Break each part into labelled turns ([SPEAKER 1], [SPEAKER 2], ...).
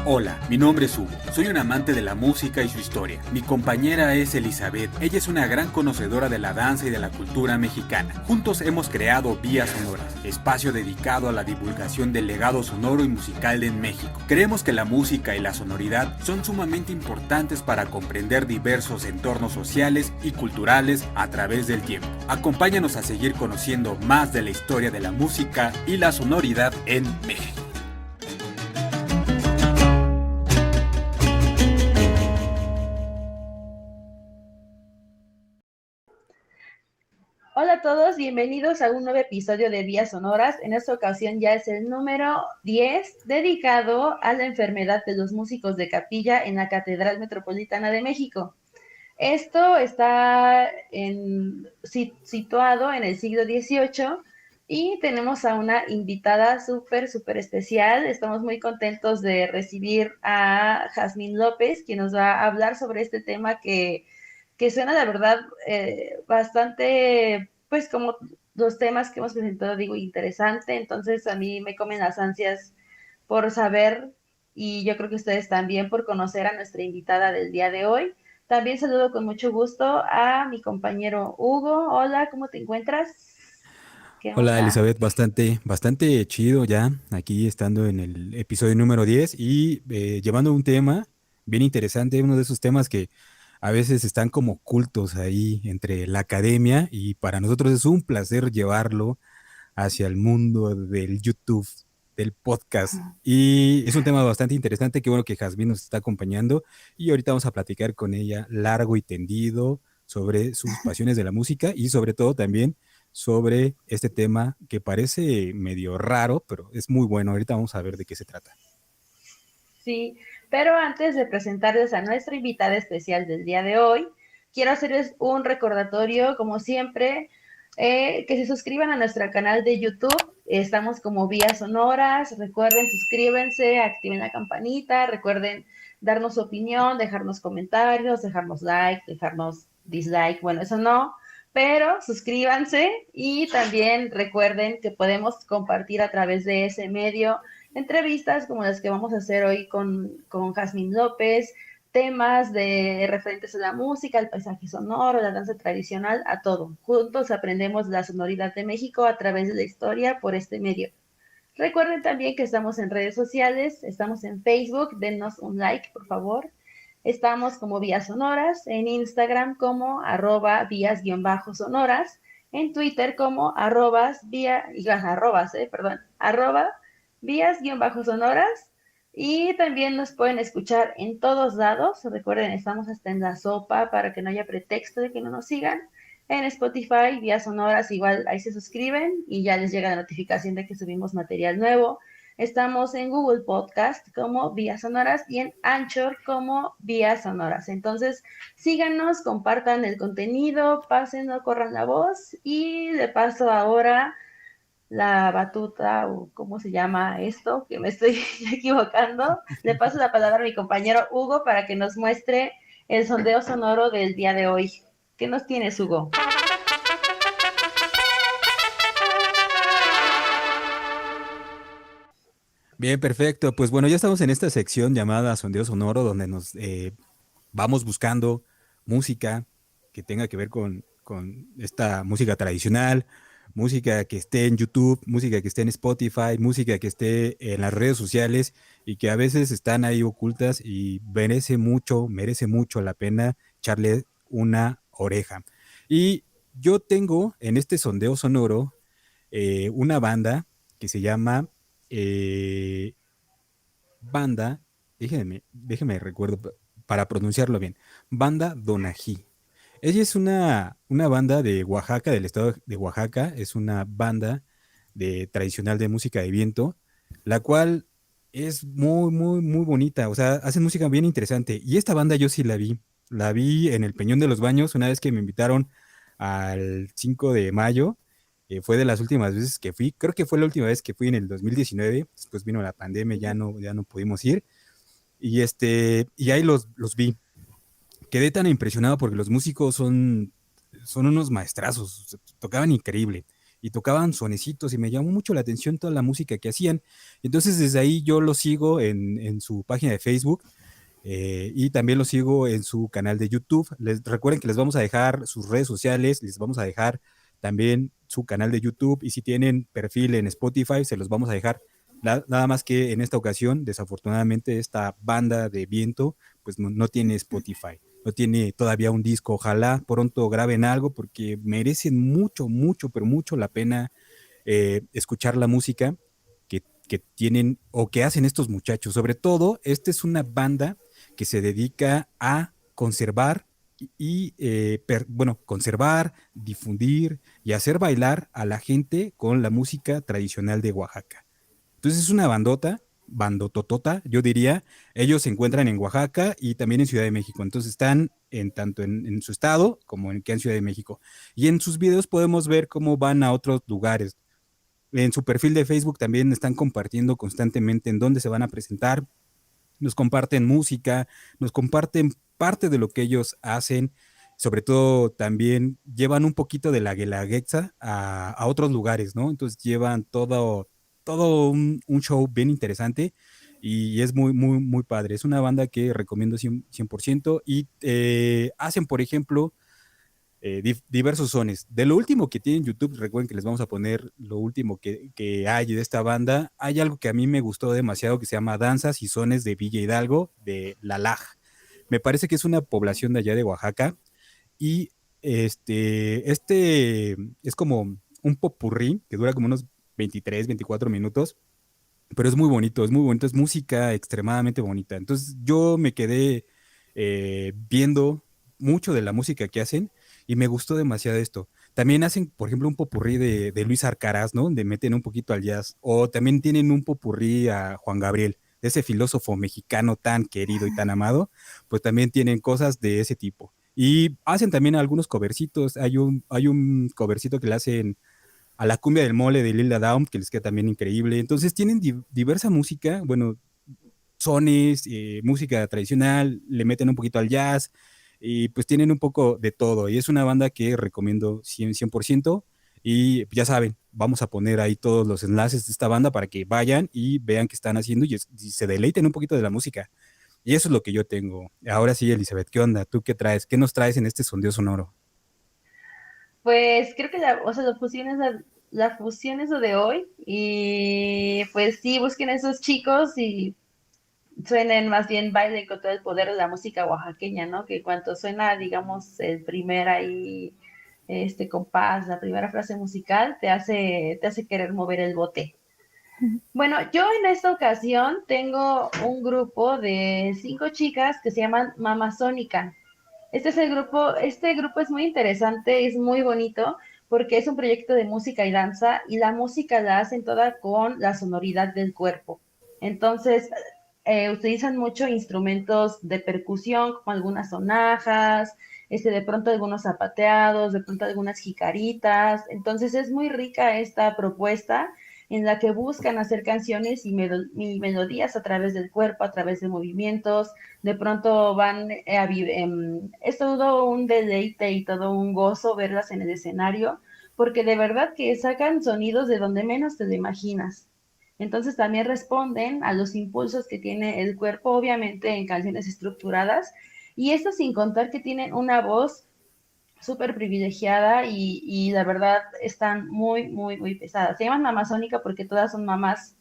[SPEAKER 1] Hola, mi nombre es Hugo. Soy un amante de la música y su historia. Mi compañera es Elizabeth. Ella es una gran conocedora de la danza y de la cultura mexicana. Juntos hemos creado Vías Sonoras, espacio dedicado a la divulgación del legado sonoro y musical en México. Creemos que la música y la sonoridad son sumamente importantes para comprender diversos entornos sociales y culturales a través del tiempo. Acompáñanos a seguir conociendo más de la historia de la música y la sonoridad en México.
[SPEAKER 2] Hola a todos, bienvenidos a un nuevo episodio de Vías Sonoras. En esta ocasión ya es el número 10, dedicado a la enfermedad de los músicos de capilla en la Catedral Metropolitana de México. Esto está situado en el siglo XVIII y tenemos a una invitada súper especial. Estamos muy contentos de recibir a Jazmín López, quien nos va a hablar sobre este tema que suena, la verdad, bastante, pues como los temas que hemos presentado, digo, interesante. Entonces a mí me comen las ansias por saber, y yo creo que ustedes también, por conocer a nuestra invitada del día de hoy. También saludo con mucho gusto a mi compañero Hugo. Hola, ¿cómo te encuentras? ¿Qué
[SPEAKER 3] Hola
[SPEAKER 2] onda?
[SPEAKER 3] Elizabeth, bastante chido ya, aquí estando en el episodio número 10 y llevando un tema bien interesante, uno de esos temas que a veces están como ocultos ahí entre la academia y para nosotros es un placer llevarlo hacia el mundo del YouTube, del podcast. Y es un tema bastante interesante, qué bueno que Jazmín nos está acompañando y ahorita vamos a platicar con ella largo y tendido sobre sus pasiones de la música y sobre todo también sobre este tema que parece medio raro, pero es muy bueno. Ahorita vamos a ver de qué se trata.
[SPEAKER 2] Sí, pero antes de presentarles a nuestra invitada especial del día de hoy, quiero hacerles un recordatorio, como siempre, que se suscriban a nuestro canal de YouTube. Estamos como Vías Sonoras. Recuerden, suscríbanse, activen la campanita, recuerden darnos su opinión, dejarnos comentarios, dejarnos like, dejarnos dislike. Bueno, eso no, pero suscríbanse y también recuerden que podemos compartir a través de ese medio entrevistas como las que vamos a hacer hoy con Jazmín López, temas de referentes a la música, el paisaje sonoro, la danza tradicional, a todo. Juntos aprendemos la sonoridad de México a través de la historia por este medio. Recuerden también que estamos en redes sociales, estamos en Facebook, denos un like, por favor. Estamos como Vías Sonoras, en Instagram como @vías_sonoras, en Twitter como arroba vías-sonoras, y también nos pueden escuchar en todos lados. Recuerden, estamos hasta en la sopa para que no haya pretexto de que no nos sigan. En Spotify, Vías Sonoras, igual ahí se suscriben y ya les llega la notificación de que subimos material nuevo. Estamos en Google Podcast como Vías Sonoras y en Anchor como Vías Sonoras. Entonces, síganos, compartan el contenido, pásenlo, corran la voz, y de paso ahora la batuta, o cómo se llama esto, que me estoy equivocando. Le paso la palabra a mi compañero Hugo para que nos muestre el sondeo sonoro del día de hoy. ¿Qué nos tienes, Hugo?
[SPEAKER 3] Bien, perfecto. Pues bueno, ya estamos en esta sección llamada Sondeo Sonoro, donde nos vamos buscando música que tenga que ver con esta música tradicional, música que esté en YouTube, música que esté en Spotify, música que esté en las redes sociales y que a veces están ahí ocultas y merece mucho la pena echarle una oreja. Y yo tengo en este sondeo sonoro una banda que se llama eh, Banda, déjeme recuerdo para pronunciarlo bien, Banda Donají. Ella es una banda de Oaxaca, del estado de Oaxaca, es una banda tradicional de música de viento, la cual es muy bonita, o sea, hacen música bien interesante. Y esta banda yo sí la vi en el Peñón de los Baños una vez que me invitaron al 5 de mayo. Fue de las últimas veces que fui, creo que fue la última vez que fui en el 2019, después vino la pandemia, ya no pudimos ir, y ahí los vi. Quedé tan impresionado porque los músicos son unos maestrazos, tocaban increíble. y tocaban sonecitos y me llamó mucho la atención toda la música que hacían. Entonces desde ahí yo lo sigo en su página de Facebook y también lo sigo en su canal de YouTube. Recuerden que les vamos a dejar sus redes sociales, les vamos a dejar también su canal de YouTube y si tienen perfil en Spotify se los vamos a dejar. Nada más que en esta ocasión, desafortunadamente, esta banda de viento pues no tiene Spotify, no tiene todavía un disco. Ojalá pronto graben algo porque merecen mucho, mucho, pero mucho la pena escuchar la música que tienen o que hacen estos muchachos. Sobre todo, esta es una banda que se dedica a conservar bueno, conservar, difundir y hacer bailar a la gente con la música tradicional de Oaxaca. Entonces es una bandototota, yo diría. Ellos se encuentran en Oaxaca y también en Ciudad de México. Entonces están tanto en su estado como en Ciudad de México. Y en sus videos podemos ver cómo van a otros lugares. En su perfil de Facebook también están compartiendo constantemente en dónde se van a presentar, nos comparten música, nos comparten parte de lo que ellos hacen, sobre todo también llevan un poquito de la guelaguetza a otros lugares, ¿no? Entonces llevan todo un show bien interesante y es muy, muy, muy padre. Es una banda que recomiendo 100% y hacen, por ejemplo, diversos sones. De lo último que tiene en YouTube, recuerden que les vamos a poner lo último que hay de esta banda. Hay algo que a mí me gustó demasiado que se llama Danzas y Sones de Villa Hidalgo, de La Laj. Me parece que es una población de allá de Oaxaca y este es como un popurrí que dura como unos 23, 24 minutos, pero es muy bonito, es música extremadamente bonita. Entonces yo me quedé viendo mucho de la música que hacen y me gustó demasiado esto. También hacen, por ejemplo, un popurrí de Luis Arcaraz, ¿no? Donde meten un poquito al jazz. O también tienen un popurrí a Juan Gabriel, de ese filósofo mexicano tan querido y tan amado, pues también tienen cosas de ese tipo. Y hacen también algunos covercitos. Hay un covercito que le hacen a la cumbia del mole de Lila Downs, que les queda también increíble. Entonces tienen diversa música, bueno, sones, música tradicional, le meten un poquito al jazz y pues tienen un poco de todo. Y es una banda que recomiendo 100%. Y ya saben, vamos a poner ahí todos los enlaces de esta banda para que vayan y vean qué están haciendo y se deleiten un poquito de la música. Y eso es lo que yo tengo. Ahora sí, Elizabeth, ¿qué onda? ¿Tú qué traes? ¿Qué nos traes en este sondeo sonoro?
[SPEAKER 2] Pues creo que o sea, la fusión es lo de hoy y pues sí, busquen a esos chicos y suenen más bien baile con todo el poder de la música oaxaqueña, ¿no? Que cuando suena, digamos, el primer ahí, este compás, la primera frase musical, te hace querer mover el bote. Bueno, yo en esta ocasión tengo un grupo de 5 chicas que se llaman Mamazónica. Este grupo es muy interesante, es muy bonito porque es un proyecto de música y danza y la música la hacen toda con la sonoridad del cuerpo. Entonces, utilizan mucho instrumentos de percusión, como algunas sonajas, de pronto algunos zapateados, de pronto algunas jicaritas. Entonces, es muy rica esta propuesta en la que buscan hacer canciones y melodías a través del cuerpo, a través de movimientos. De pronto van es todo un deleite y todo un gozo verlas en el escenario, porque de verdad que sacan sonidos de donde menos te lo imaginas. Entonces también responden a los impulsos que tiene el cuerpo, obviamente en canciones estructuradas, y esto sin contar que tienen una voz súper privilegiada y la verdad están muy, muy, muy pesadas. Se llaman Amazónica porque todas son mamás,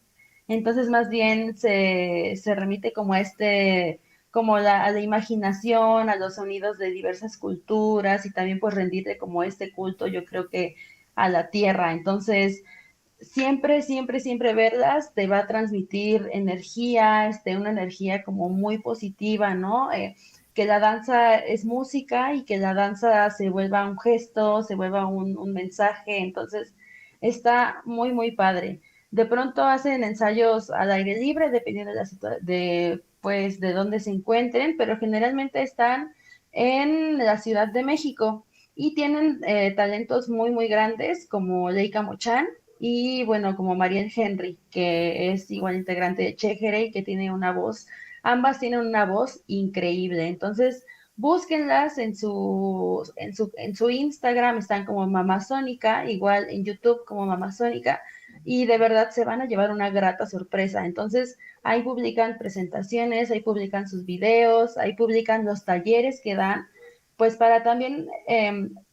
[SPEAKER 2] entonces más bien se remite como a a la imaginación, a los sonidos de diversas culturas y también pues rendirle como este culto, yo creo que a la tierra. Entonces, siempre, siempre, siempre verlas te va a transmitir energía, una energía como muy positiva, ¿no? Que la danza es música y que la danza se vuelva un gesto, se vuelva un mensaje, entonces está muy, muy padre. De pronto hacen ensayos al aire libre, dependiendo de pues, de dónde se encuentren, pero generalmente están en la Ciudad de México y tienen talentos muy, muy grandes como Leica Mochan, y bueno, como Mariel Henry, que es igual integrante de Chejere y que tiene una voz, ambas tienen una voz increíble. Entonces, Búsquenlas en su Instagram, están como Mamazónica, igual en YouTube como Mamazónica, y de verdad se van a llevar una grata sorpresa. Entonces, ahí publican presentaciones, ahí publican sus videos, ahí publican los talleres que dan, pues para también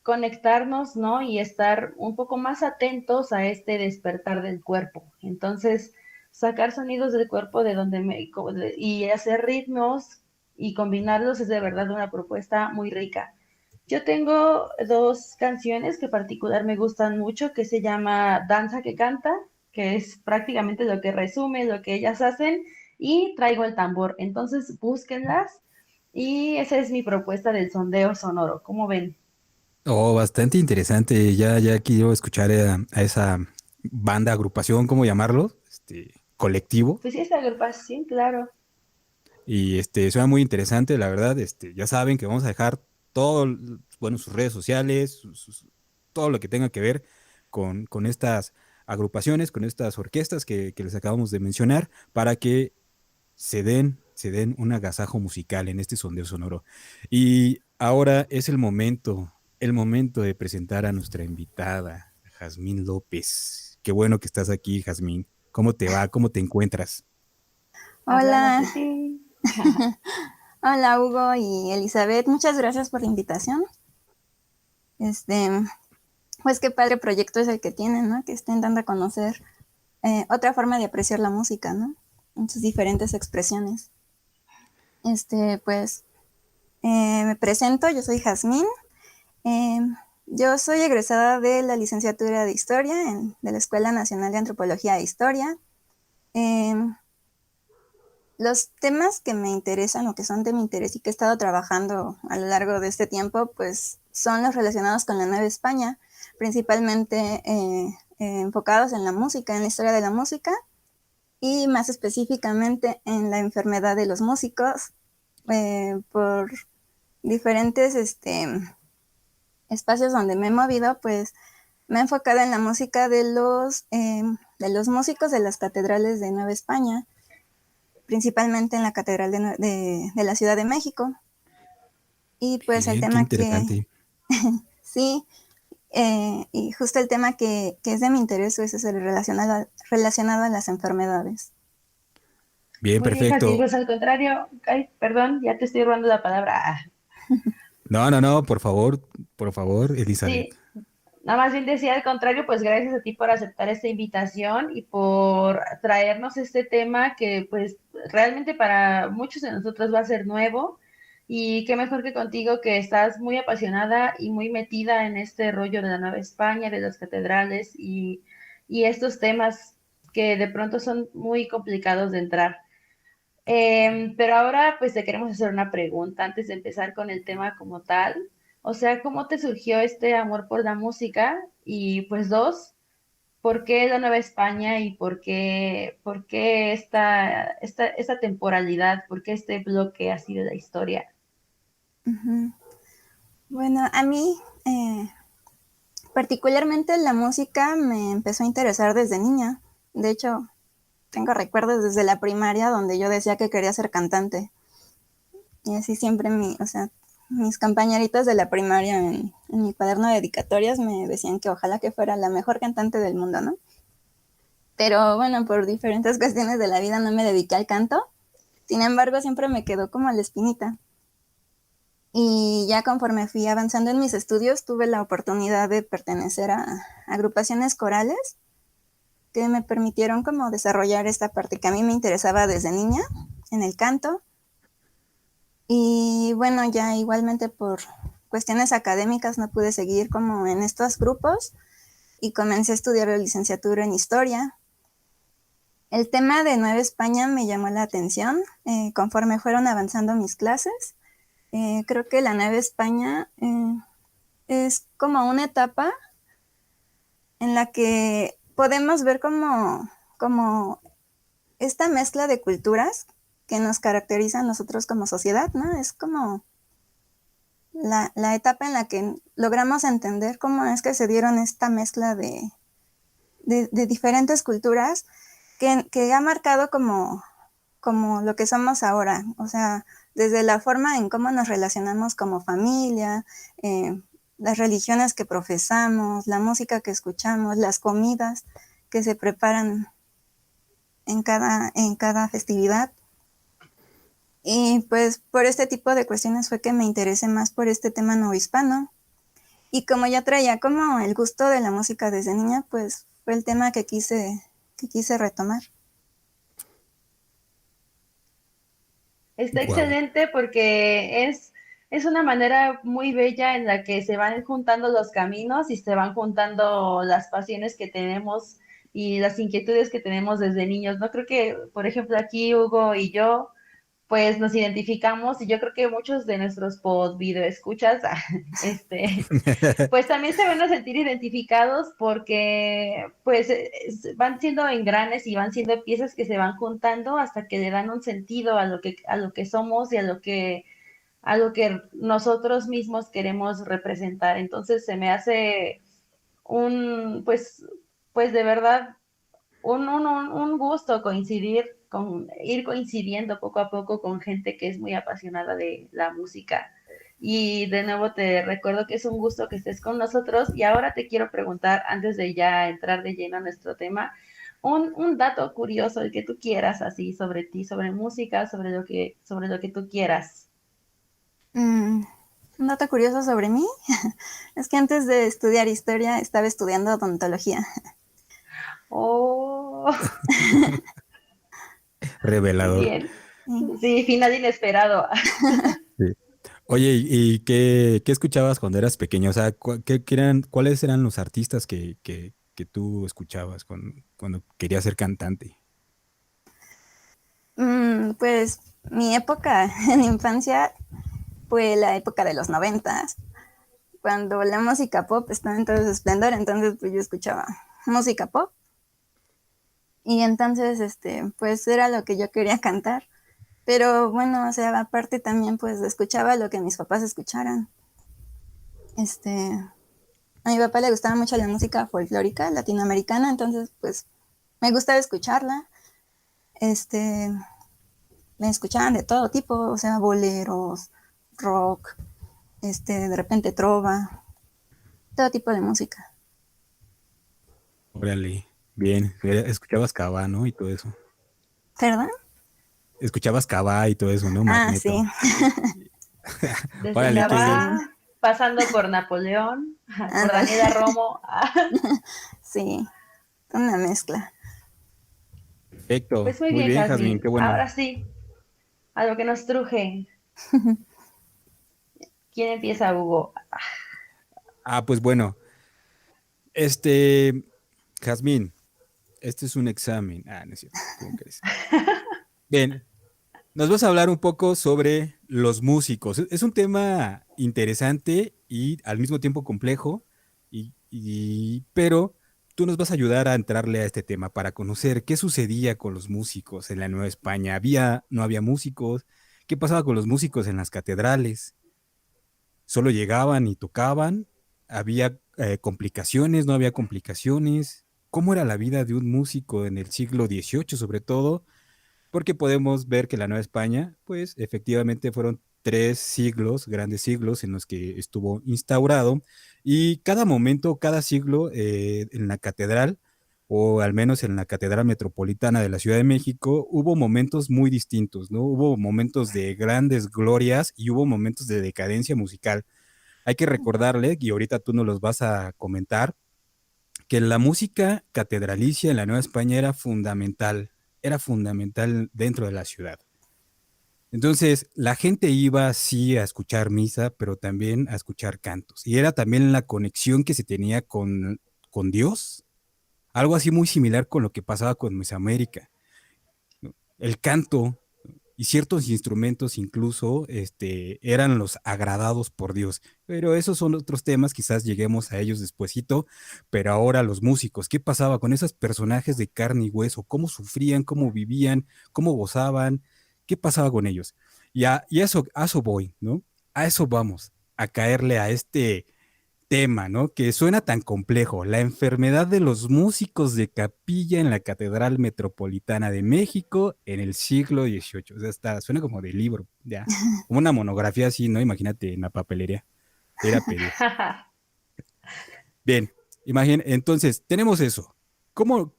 [SPEAKER 2] conectarnos, ¿no? Y estar un poco más atentos a este despertar del cuerpo. Entonces, sacar sonidos del cuerpo y hacer ritmos y combinarlos es de verdad una propuesta muy rica. Yo tengo dos canciones que particular me gustan mucho, que se llama Danza que canta, que es prácticamente lo que resume lo que ellas hacen, y Traigo el tambor. Entonces, búsquenlas y esa es mi propuesta del sondeo sonoro. ¿Cómo ven?
[SPEAKER 3] Oh, bastante interesante. Ya quiero escuchar a esa banda, agrupación, ¿cómo llamarlo? Colectivo.
[SPEAKER 2] Pues sí, esta agrupación, claro.
[SPEAKER 3] Y suena muy interesante, la verdad. Ya saben que vamos a dejar todo, bueno, sus redes sociales, todo lo que tenga que ver con estas agrupaciones, con estas orquestas que les acabamos de mencionar, para que se den un agasajo musical en este sondeo sonoro. Y ahora es el momento de presentar a nuestra invitada, Jazmín López. Qué bueno que estás aquí, Jazmín. ¿Cómo te va? ¿Cómo te encuentras?
[SPEAKER 2] Hablamos
[SPEAKER 4] Hola,
[SPEAKER 2] de ti.
[SPEAKER 4] hola Hugo y Elizabeth, muchas gracias por la invitación. Este, pues qué padre proyecto es el que tienen, ¿no? Que estén dando a conocer otra forma de apreciar la música, ¿no? En sus diferentes expresiones. Pues me presento, yo soy Jazmín. Eh, yo soy egresada de la licenciatura de Historia de la Escuela Nacional de Antropología e Historia. Eh, Los temas que me interesan o que son de mi interés y que he estado trabajando a lo largo de este tiempo, pues son los relacionados con la Nueva España, principalmente enfocados en la música, en la historia de la música y más específicamente en la enfermedad de los músicos por diferentes espacios donde me he movido, pues me he enfocado en la música de los músicos de las catedrales de Nueva España, principalmente en la Catedral de la Ciudad de México. Y pues el
[SPEAKER 3] Bien, qué
[SPEAKER 4] tema
[SPEAKER 3] interesante.
[SPEAKER 4] sí, y justo el tema que es de mi interés es el relacionado a las enfermedades.
[SPEAKER 3] Bien,
[SPEAKER 2] Muy bien, Jazmín,
[SPEAKER 3] perfecto.
[SPEAKER 2] pues al contrario, ay, perdón, ya te estoy robando la palabra.
[SPEAKER 3] No, no, no, por favor, Elizabeth.
[SPEAKER 2] Sí, nada más bien decía al contrario, pues gracias a ti por aceptar esta invitación y por traernos este tema que pues realmente para muchos de nosotros va a ser nuevo y qué mejor que contigo que estás muy apasionada y muy metida en este rollo de la Nueva España, de las catedrales y estos temas que de pronto son muy complicados de entrar. Pero ahora pues te queremos hacer una pregunta antes de empezar con el tema como tal. O sea, ¿cómo te surgió este amor por la música? Y pues dos, ¿por qué la Nueva España y por qué esta temporalidad? ¿Por qué este bloque así de la historia?
[SPEAKER 4] Uh-huh. Bueno, a mí particularmente la música me empezó a interesar desde niña. De hecho, tengo recuerdos desde la primaria donde yo decía que quería ser cantante. Y así siempre mis compañeritos de la primaria en mi cuaderno de dedicatorias me decían que ojalá que fuera la mejor cantante del mundo, ¿no? Pero bueno, por diferentes cuestiones de la vida no me dediqué al canto. Sin embargo, siempre me quedó como la espinita. Y ya conforme fui avanzando en mis estudios, tuve la oportunidad de pertenecer a agrupaciones corales que me permitieron como desarrollar esta parte que a mí me interesaba desde niña, en el canto. Y bueno, ya igualmente por cuestiones académicas no pude seguir como en estos grupos y comencé a estudiar la licenciatura en historia. El tema de Nueva España me llamó la atención conforme fueron avanzando mis clases. Creo que la Nueva España es como una etapa en la que podemos ver como esta mezcla de culturas que nos caracteriza a nosotros como sociedad, ¿no? Es como la etapa en la que logramos entender cómo es que se dieron esta mezcla de diferentes culturas que ha marcado como lo que somos ahora. O sea, desde la forma en cómo nos relacionamos como familia, las religiones que profesamos, la música que escuchamos, las comidas que se preparan en cada festividad. Y pues por este tipo de cuestiones fue que me interesé más por este tema novohispano. Y como ya traía como el gusto de la música desde niña, pues fue el tema que quise retomar.
[SPEAKER 2] Está
[SPEAKER 3] Wow.
[SPEAKER 2] excelente porque es una manera muy bella en la que se van juntando los caminos y se van juntando las pasiones que tenemos y las inquietudes que tenemos desde niños. No creo que, por ejemplo, aquí Hugo y yo, pues nos identificamos y yo creo que muchos de nuestros pod video escuchas, pues también se van a sentir identificados porque pues van siendo engranes y van siendo piezas que se van juntando hasta que le dan un sentido a lo que somos y a lo que nosotros mismos queremos representar. Entonces se me hace un pues de verdad un gusto coincidir ir coincidiendo poco a poco con gente que es muy apasionada de la música. Y de nuevo te recuerdo que es un gusto que estés con nosotros. Y ahora te quiero preguntar, antes de ya entrar de lleno a nuestro tema, un dato curioso, el que tú quieras, así sobre ti, sobre música, sobre lo que tú quieras.
[SPEAKER 4] Un dato curioso sobre mí es que antes de estudiar historia estaba estudiando odontología.
[SPEAKER 2] Oh,
[SPEAKER 3] Revelador.
[SPEAKER 2] bien. Sí, final inesperado.
[SPEAKER 3] Sí. Oye, ¿y qué escuchabas cuando eras pequeño? O sea, ¿cuáles eran los artistas que tú escuchabas cuando querías ser cantante?
[SPEAKER 4] Pues mi época en infancia fue la época de los 90, cuando la música pop estaba en todo su esplendor, entonces pues yo escuchaba música pop y entonces pues era lo que yo quería cantar. Pero bueno, o sea, aparte también pues escuchaba lo que mis papás escucharan. A mi papá le gustaba mucho la música folclórica latinoamericana, entonces pues me gustaba escucharla. Este, Me escuchaban de todo tipo, o sea, boleros, rock, de repente trova, todo tipo de música.
[SPEAKER 3] Órale, bien. Escuchabas Cabá, ¿no? Y todo eso.
[SPEAKER 4] ¿Perdón?
[SPEAKER 3] Escuchabas Cabá y todo eso, ¿no?
[SPEAKER 4] Ah, sí.
[SPEAKER 3] Magneto.
[SPEAKER 2] Desde
[SPEAKER 3] Órale,
[SPEAKER 4] Claro, sí.
[SPEAKER 2] Cabá, pasando por Napoleón, por
[SPEAKER 4] Anda,
[SPEAKER 2] Daniela Romo.
[SPEAKER 4] sí, una mezcla.
[SPEAKER 3] perfecto.
[SPEAKER 2] Pues muy
[SPEAKER 3] Muy
[SPEAKER 2] bien,
[SPEAKER 3] bien, Jazmín,
[SPEAKER 2] Jazmín.
[SPEAKER 3] qué bueno.
[SPEAKER 2] Ahora sí, a lo que nos truje. ¿Quién empieza, Hugo?
[SPEAKER 3] Ah, pues bueno, este, Jazmín, este es un examen. Ah, no es cierto, ¿cómo crees? Bien, nos vas a hablar un poco sobre los músicos. Es un tema interesante y al mismo tiempo complejo, pero tú nos vas a ayudar a entrarle a este tema para conocer qué sucedía con los músicos en la Nueva España. No había músicos? ¿Qué pasaba con los músicos en las catedrales? ¿Solo llegaban y tocaban? ¿Había complicaciones? ¿No había complicaciones? ¿Cómo era la vida de un músico en el siglo XVIII, sobre todo? Porque podemos ver que la Nueva España, pues efectivamente fueron 3 siglos, grandes siglos en los que estuvo instaurado y cada momento, cada siglo en la catedral, o al menos en la Catedral Metropolitana de la Ciudad de México, hubo momentos muy distintos, ¿no? Hubo momentos de grandes glorias y hubo momentos de decadencia musical. Hay que recordarle, y ahorita tú nos los vas a comentar, que la música catedralicia en la Nueva España era fundamental dentro de la ciudad. Entonces, la gente iba sí a escuchar misa, pero también a escuchar cantos. Y era también la conexión que se tenía con Dios, algo así muy similar con lo que pasaba con Mesoamérica, ¿no? El canto y ciertos instrumentos incluso eran los agradados por Dios. Pero esos son otros temas, quizás lleguemos a ellos despuesito, pero ahora los músicos, ¿qué pasaba con esos personajes de carne y hueso? ¿Cómo sufrían? ¿Cómo vivían? ¿Cómo gozaban? ¿Qué pasaba con ellos? Y a eso voy, ¿no? A eso vamos, a caerle a este tema, ¿no? Que suena tan complejo, la enfermedad de los músicos de capilla en la Catedral Metropolitana de México en el siglo XVIII. O sea, suena como de libro, ya, como una monografía así, ¿no? Imagínate en la papelería, ir a pedir. Bien, entonces, tenemos eso. ¿Cómo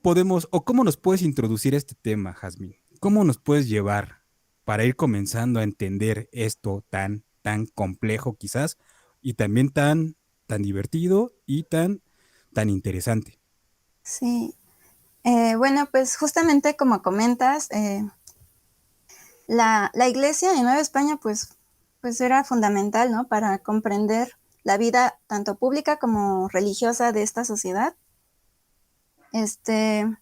[SPEAKER 3] podemos o cómo nos puedes introducir este tema, Jazmín? ¿Cómo nos puedes llevar para ir comenzando a entender esto tan complejo quizás y también tan divertido y tan interesante?
[SPEAKER 4] Sí. Bueno, pues justamente como comentas, la iglesia en Nueva España pues era fundamental, ¿no? Para comprender la vida tanto pública como religiosa de esta sociedad. En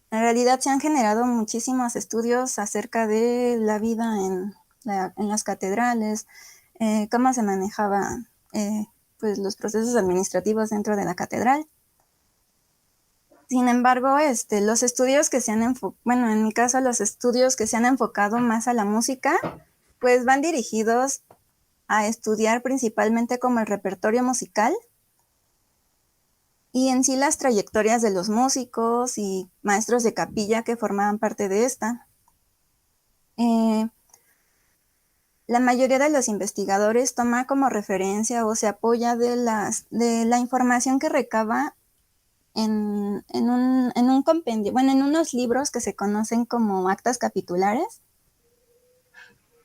[SPEAKER 4] realidad se han generado muchísimos estudios acerca de la vida en las catedrales, cómo se manejaban pues los procesos administrativos dentro de la catedral. Sin embargo, los estudios que se han bueno, en mi caso, los estudios que se han enfocado más a la música, pues van dirigidos a estudiar principalmente como el repertorio musical y en sí las trayectorias de los músicos y maestros de capilla que formaban parte de esta. La mayoría de los investigadores toma como referencia o se apoya de la información que recaba en un compendio, bueno, en unos libros que se conocen como actas capitulares,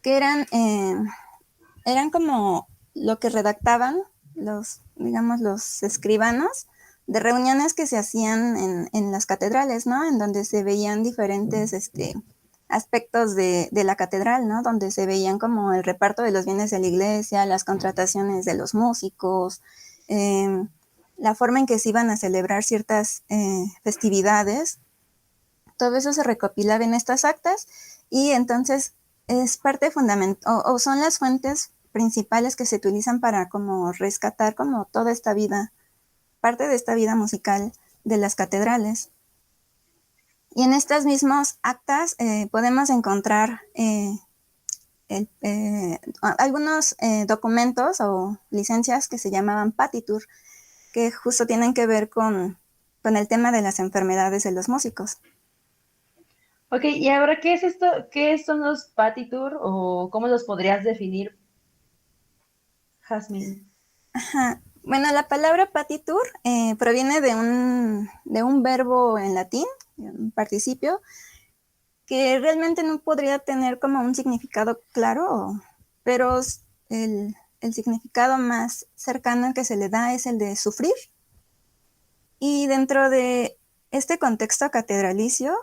[SPEAKER 4] que eran como lo que redactaban digamos, los escribanos de reuniones que se hacían en las catedrales, ¿no? En donde se veían diferentes aspectos de la catedral, ¿no? Donde se veían como el reparto de los bienes de la iglesia, las contrataciones de los músicos, la forma en que se iban a celebrar ciertas festividades. Todo eso se recopilaba en estas actas y entonces es parte fundamental o son las fuentes principales que se utilizan para como rescatar como toda esta vida, parte de esta vida musical de las catedrales. Y en estas mismas actas podemos encontrar algunos documentos o licencias que se llamaban partitur, que justo tienen que ver con el tema de las enfermedades de los músicos.
[SPEAKER 2] Ok, y ahora, ¿qué es esto? ¿Qué son los partitur o cómo los podrías definir, Jazmín?
[SPEAKER 4] Ajá. Bueno, la palabra partitur proviene de un verbo en latín, un participio, que realmente no podría tener como un significado claro, pero el significado más cercano que se le da es el de sufrir. Y dentro de este contexto catedralicio,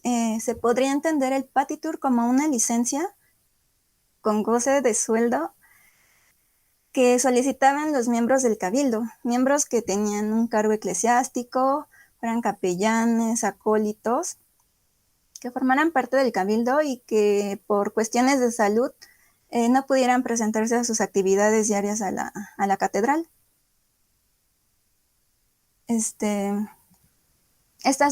[SPEAKER 4] se podría entender el partitur como una licencia con goce de sueldo que solicitaban los miembros del cabildo, miembros que tenían un cargo eclesiástico, eran capellanes, acólitos, que formaran parte del cabildo y que por cuestiones de salud no pudieran presentarse a sus actividades diarias a la catedral. Estas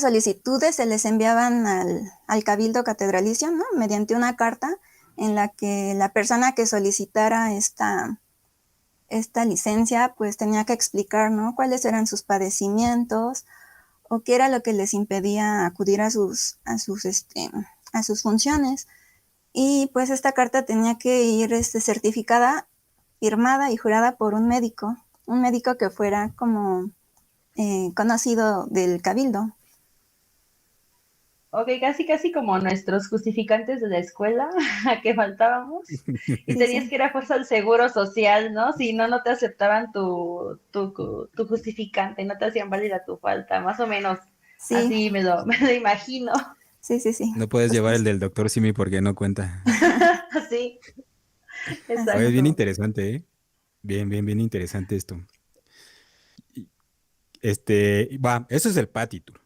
[SPEAKER 4] solicitudes se les enviaban al cabildo catedralicio, ¿no? Mediante una carta en la que la persona que solicitara esta licencia pues tenía que explicar, ¿no? Cuáles eran sus padecimientos o qué era lo que les impedía acudir a sus funciones. Y pues esta carta tenía que ir certificada, firmada y jurada por un médico que fuera como conocido del cabildo.
[SPEAKER 2] Ok, casi como nuestros justificantes de la escuela, que faltábamos, y tenías que ir a fuerza al seguro social, ¿no? Si no, no te aceptaban tu justificante, no te hacían válida tu falta, más o menos.
[SPEAKER 4] Sí.
[SPEAKER 2] Así me lo imagino.
[SPEAKER 4] Sí.
[SPEAKER 3] No puedes llevar el del doctor Simi porque no cuenta.
[SPEAKER 2] Sí,
[SPEAKER 3] Oye, bien
[SPEAKER 2] exacto.
[SPEAKER 3] interesante, ¿eh? Bien interesante esto. Eso es el partitur.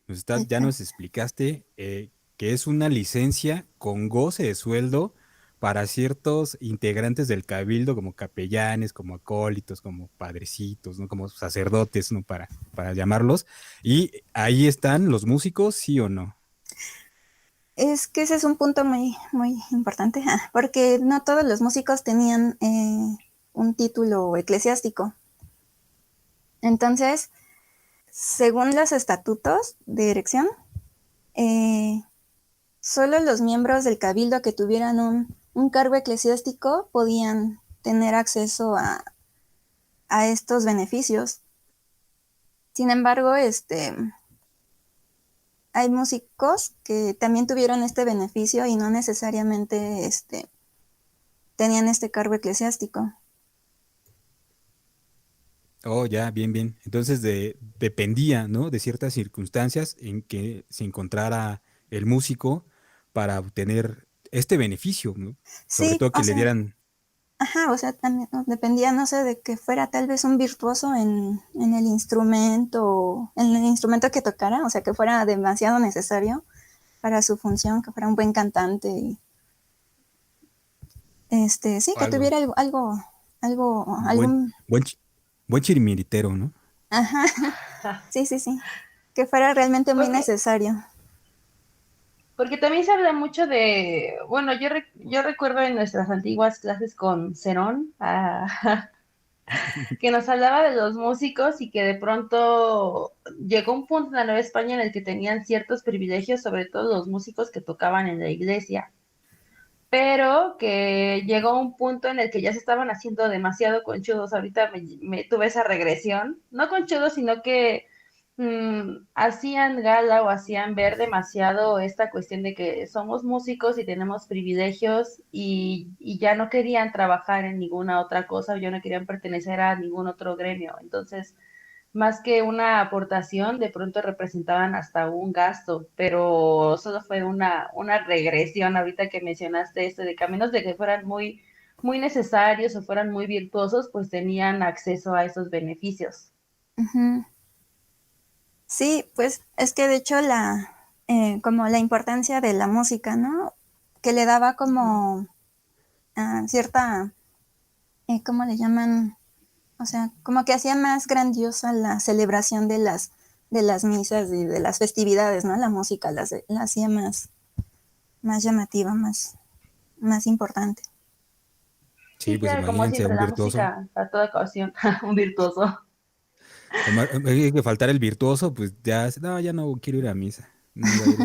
[SPEAKER 3] Ya nos explicaste que es una licencia con goce de sueldo para ciertos integrantes del cabildo, como capellanes, como acólitos, como padrecitos, ¿no? Como sacerdotes, ¿no? Para llamarlos. Y ahí están los músicos, ¿sí o no?
[SPEAKER 4] Es que ese es un punto muy, muy importante, porque no todos los músicos tenían un título eclesiástico. Entonces, según los estatutos de dirección, solo los miembros del cabildo que tuvieran un cargo eclesiástico podían tener acceso a estos beneficios. Sin embargo, hay músicos que también tuvieron este beneficio y no necesariamente tenían este cargo eclesiástico.
[SPEAKER 3] Oh, ya, bien, bien. Entonces dependía, ¿no? De ciertas circunstancias en que se encontrara el músico para obtener este beneficio, ¿no? Sobre
[SPEAKER 4] Sí,
[SPEAKER 3] todo
[SPEAKER 4] o
[SPEAKER 3] que le
[SPEAKER 4] sea,
[SPEAKER 3] dieran.
[SPEAKER 4] ajá, o sea, también ¿no? Dependía, no sé, de que fuera tal vez un virtuoso en el instrumento que tocara, o sea, que fuera demasiado necesario para su función, que fuera un buen cantante y sí, que
[SPEAKER 3] Algo.
[SPEAKER 4] tuviera
[SPEAKER 3] Buen,
[SPEAKER 4] algún,
[SPEAKER 3] buen chirimitero, ¿no?
[SPEAKER 4] ajá, sí, sí, sí, que fuera realmente muy
[SPEAKER 2] Porque,
[SPEAKER 4] necesario.
[SPEAKER 2] porque también se habla mucho de, bueno, yo recuerdo en nuestras antiguas clases con Cerón, que nos hablaba de los músicos y que de pronto llegó un punto en la Nueva España en el que tenían ciertos privilegios, sobre todo los músicos que tocaban en la iglesia, pero que llegó un punto en el que ya se estaban haciendo demasiado conchudos. Ahorita me tuve esa regresión, no conchudos, sino que hacían gala o hacían ver demasiado esta cuestión de que somos músicos y tenemos privilegios y ya no querían trabajar en ninguna otra cosa, o ya no querían pertenecer a ningún otro gremio. Entonces, más que una aportación, de pronto representaban hasta un gasto, pero solo fue una regresión ahorita que mencionaste esto, de que a menos de que fueran muy, muy necesarios o fueran muy virtuosos, pues tenían acceso a esos beneficios.
[SPEAKER 4] Ujú. Sí, pues es que de hecho como la importancia de la música, ¿no? Que le daba como cierta, ¿cómo le llaman? O sea, como que hacía más grandiosa la celebración de las misas y de las festividades, ¿no? La música la hacía más llamativa, más importante.
[SPEAKER 3] Sí,
[SPEAKER 2] Sí,
[SPEAKER 3] pues
[SPEAKER 2] claro, como
[SPEAKER 3] imagínense
[SPEAKER 2] siempre,
[SPEAKER 3] un
[SPEAKER 2] la
[SPEAKER 3] virtuoso.
[SPEAKER 2] música a toda ocasión, un virtuoso.
[SPEAKER 3] Además, hay que faltar el virtuoso, pues ya, no, ya no quiero ir a misa. No va a ir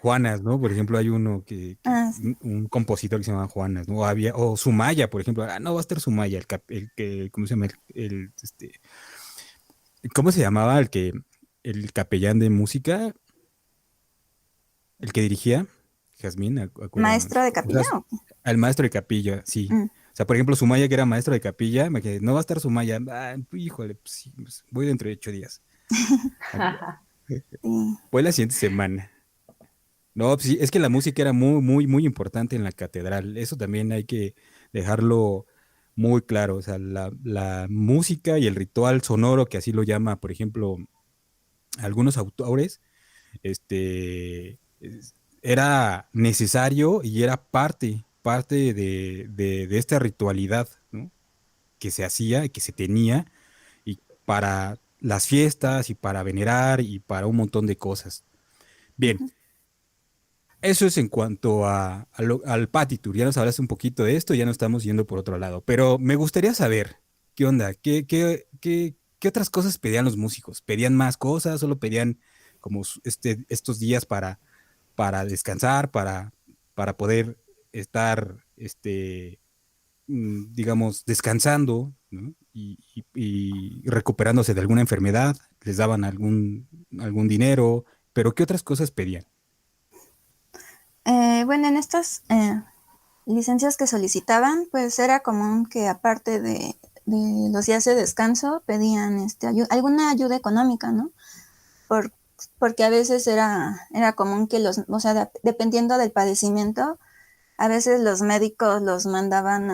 [SPEAKER 3] Juanas, ¿no? Por ejemplo, hay uno
[SPEAKER 4] Ah, sí.
[SPEAKER 3] un compositor que se llama Juanas, ¿no? O Sumaya, por ejemplo. No va a estar Sumaya, el que, ¿cómo se llama? ¿Cómo se llamaba el capellán de música, el que dirigía? Jazmín,
[SPEAKER 4] ¿Maestro
[SPEAKER 3] acuérdanos.
[SPEAKER 4] de
[SPEAKER 3] O sea,
[SPEAKER 4] capilla? ¿O qué?
[SPEAKER 3] al maestro de capilla, sí. O sea, por ejemplo, Sumaya, que era maestro de capilla, me quedé, no va a estar Sumaya. Ah, híjole, pues sí, pues, voy dentro de 8 días.
[SPEAKER 4] Sí.
[SPEAKER 3] Voy la siguiente semana. No, pues sí, es que la música era muy, muy, muy importante en la catedral. Eso también hay que dejarlo muy claro. O sea, la música y el ritual sonoro, que así lo llama, por ejemplo, algunos autores, era necesario y era parte de esta ritualidad, ¿no? Que se hacía y que se tenía y para las fiestas y para venerar y para un montón de cosas. Bien.
[SPEAKER 4] Ujú.
[SPEAKER 3] Eso es en cuanto al Patitur. Ya nos hablaste un poquito de esto, ya nos estamos yendo por otro lado. Pero me gustaría saber, ¿qué onda? ¿Qué otras cosas pedían los músicos? ¿Pedían más cosas? ¿Solo pedían como estos días para descansar, para poder estar, digamos, descansando, ¿no? Y recuperándose de alguna enfermedad? ¿Les daban algún dinero? ¿Pero qué otras cosas pedían?
[SPEAKER 4] Bueno, en estas licencias que solicitaban, pues era común que aparte de los días de descanso pedían alguna ayuda económica, ¿no? Por, porque a veces era común que o sea, dependiendo del padecimiento, a veces los médicos los mandaban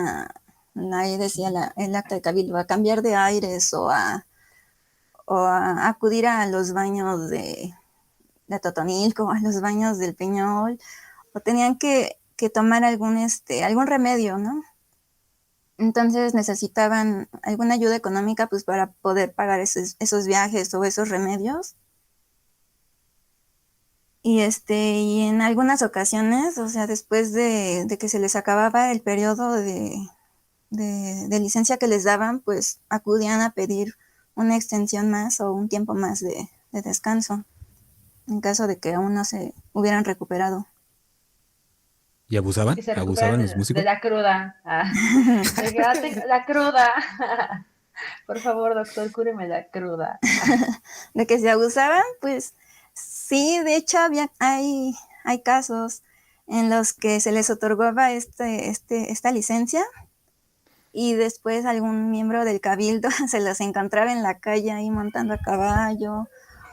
[SPEAKER 4] ahí decía el acta de cabildo, a cambiar de aires o a acudir a los baños de Totonilco, a los baños del Peñol, o tenían que tomar algún remedio, ¿no? Entonces necesitaban alguna ayuda económica pues para poder pagar esos viajes o esos remedios. Y en algunas ocasiones, o sea, después de que se les acababa el periodo de licencia que les daban, pues acudían a pedir una extensión más o un tiempo más de descanso, en caso de que aún no se hubieran recuperado.
[SPEAKER 3] ¿Y
[SPEAKER 2] Que
[SPEAKER 3] abusaban?
[SPEAKER 2] se recuperan
[SPEAKER 3] ¿Abusaban los
[SPEAKER 2] de
[SPEAKER 3] músicos?
[SPEAKER 2] la cruda. De que, la cruda. Por favor, doctor, cúreme la cruda.
[SPEAKER 4] De que se abusaban, pues sí, de hecho hay casos en los que se les otorgaba esta licencia y después algún miembro del cabildo se los encontraba en la calle ahí montando a caballo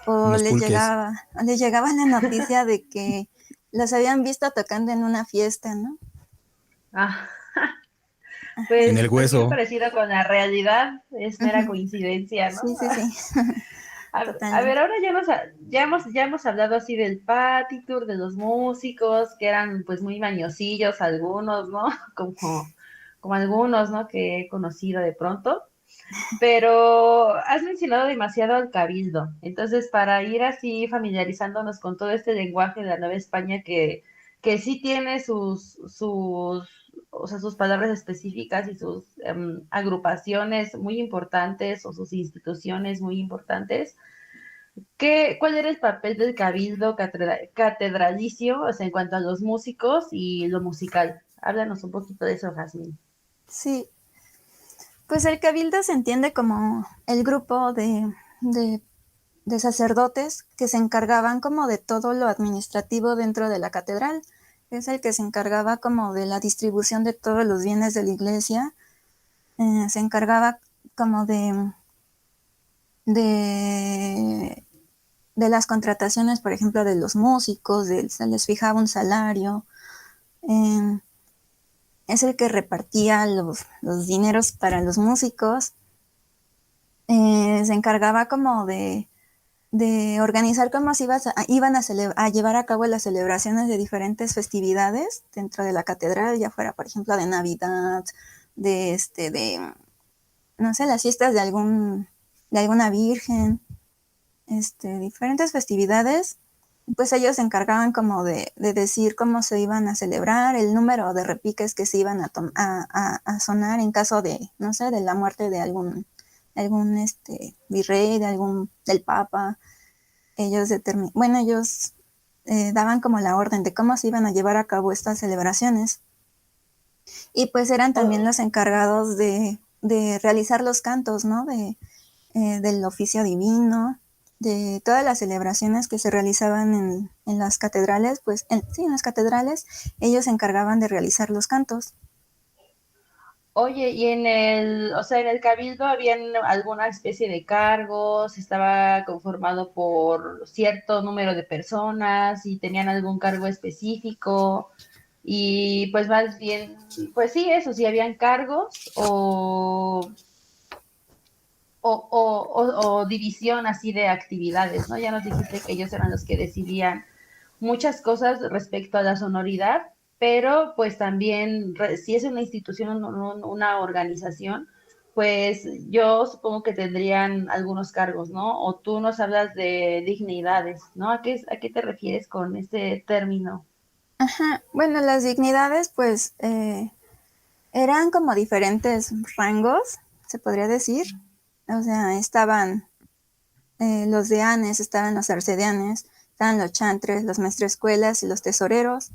[SPEAKER 4] o
[SPEAKER 3] Unos pulques.
[SPEAKER 4] les llegaba la noticia de que los habían visto tocando en una fiesta, ¿no?
[SPEAKER 2] Ah,
[SPEAKER 3] En el
[SPEAKER 2] pues bien
[SPEAKER 3] hueso.
[SPEAKER 2] parecido con la realidad, es mera
[SPEAKER 4] Ujú.
[SPEAKER 2] coincidencia, ¿no?
[SPEAKER 4] Sí, sí, sí,
[SPEAKER 2] A ver,
[SPEAKER 4] totalmente.
[SPEAKER 2] ahora ya hemos hablado así del Tour, de los músicos, que eran pues muy mañosillos algunos, ¿no? Como algunos, ¿no? Que he conocido de pronto. Pero has mencionado demasiado al cabildo. Entonces, para ir así familiarizándonos con todo este lenguaje de la Nueva España que sí tiene o sea, sus palabras específicas y sus agrupaciones muy importantes o sus instituciones muy importantes, ¿cuál era el papel del cabildo catedralicio, o sea, en cuanto a los músicos y lo musical? Háblanos un poquito de eso, Jazmín.
[SPEAKER 4] Sí, pues el cabildo se entiende como el grupo de de sacerdotes que se encargaban como de todo lo administrativo dentro de la catedral. Es el que se encargaba como de la distribución de todos los bienes de la iglesia. Se encargaba como de, de las contrataciones, por ejemplo, de los músicos, se les fijaba un salario. Eh, es el que repartía los dineros para los músicos. Se encargaba como de organizar cómo se iban a llevar a cabo las celebraciones de diferentes festividades dentro de la catedral, ya fuera, por ejemplo, de Navidad, no sé, las fiestas de alguna virgen, diferentes festividades. Pues ellos se encargaban como de decir cómo se iban a celebrar, el número de repiques que se iban a sonar en caso de, no sé, de la muerte de algún virrey, del papa. Ellos daban como la orden de cómo se iban a llevar a cabo estas celebraciones. Y pues eran también
[SPEAKER 2] Oh,
[SPEAKER 4] los encargados de realizar los cantos, ¿no? Del oficio divino, de todas las celebraciones que se realizaban en las catedrales, pues sí, en las catedrales, ellos se encargaban de realizar los cantos.
[SPEAKER 2] oye, y o sea, en el Cabildo habían alguna especie de cargos, estaba conformado por cierto número de personas y tenían algún cargo específico y pues más bien, pues sí, eso, sí habían cargos o división así de actividades, ¿no? Ya nos dijiste que ellos eran los que decidían muchas cosas respecto a la sonoridad, pero pues también si es una institución, una organización, pues yo supongo que tendrían algunos cargos, ¿no? O tú nos hablas de dignidades, ¿no? ¿A qué te refieres con este término?
[SPEAKER 4] Ajá, bueno, las dignidades, pues, eran como diferentes rangos, se podría decir. O sea, estaban los deanes, estaban los arcedianes, estaban los chantres, los maestrescuelas y los tesoreros,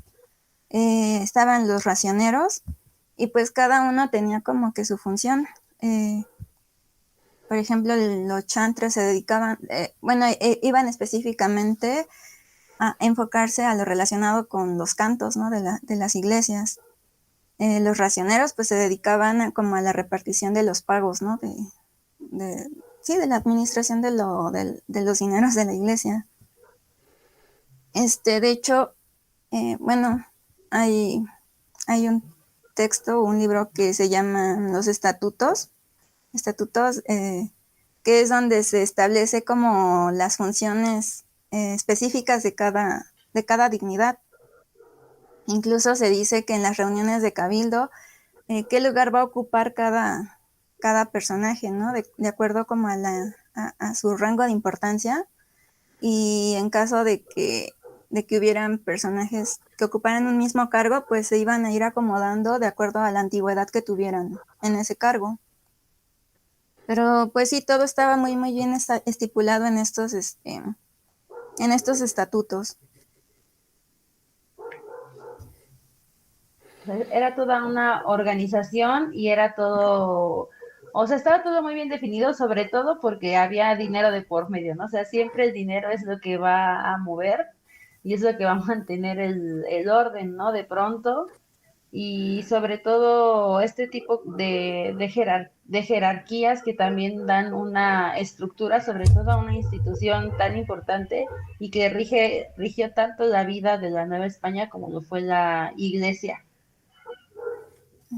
[SPEAKER 4] estaban los racioneros, y pues cada uno tenía como que su función. Eh, por ejemplo, los chantres se dedicaban, iban específicamente a enfocarse a lo relacionado con los cantos, ¿no? de las iglesias. Los racioneros pues se dedicaban como a la repartición de los pagos, ¿no? De, sí, de la administración de los dineros de la iglesia. De hecho, bueno, hay, hay un texto, un libro que se llama Los Estatutos, que es donde se establece como las funciones específicas de cada dignidad. Incluso se dice que en las reuniones de cabildo, qué lugar va a ocupar cada personaje, ¿no? De acuerdo como a su rango de importancia y en caso de que hubieran personajes que ocuparan un mismo cargo, pues se iban a ir acomodando de acuerdo a la antigüedad que tuvieran en ese cargo. Pero pues sí, todo estaba muy, muy bien estipulado en estos estatutos.
[SPEAKER 2] Era toda una organización y era todo, o sea, estaba todo muy bien definido, sobre todo porque había dinero de por medio, ¿no? O sea, siempre el dinero es lo que va a mover y es lo que va a mantener el orden, ¿no? De pronto. Y sobre todo este tipo de jerarquías que también dan una estructura, sobre todo a una institución tan importante y que rigió tanto la vida de la Nueva España como lo fue la Iglesia.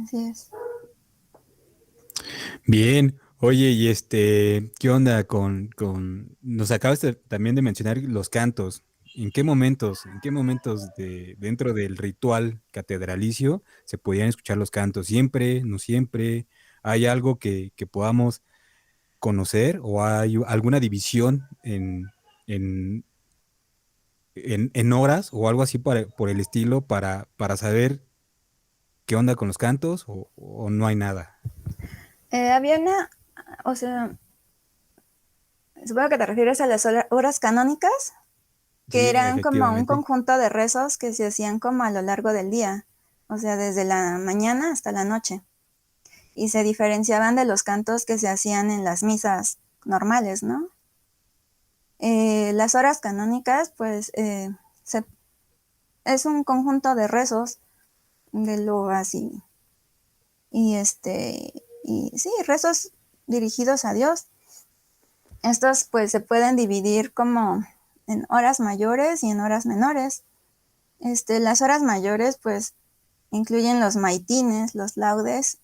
[SPEAKER 4] Así es.
[SPEAKER 3] Bien, oye, y ¿qué onda nos acabas también de mencionar los cantos? En qué momentos dentro del ritual catedralicio se podían escuchar los cantos? ¿Siempre, no siempre? ¿Hay algo que podamos conocer o hay alguna división en, en horas o algo así por el estilo para saber qué onda con los cantos o no hay nada?
[SPEAKER 4] Había o sea, supongo que te refieres a las horas canónicas, que
[SPEAKER 3] Sí,
[SPEAKER 4] eran como un
[SPEAKER 3] efectivamente.
[SPEAKER 4] conjunto de rezos que se hacían como a lo largo del día, o sea, desde la mañana hasta la noche, y se diferenciaban de los cantos que se hacían en las misas normales, ¿no? Las horas canónicas, pues, es un conjunto de rezos de lo así, y y sí, rezos dirigidos a Dios. Estos pues se pueden dividir como en horas mayores y en horas menores. Las horas mayores pues incluyen los maitines, los laudes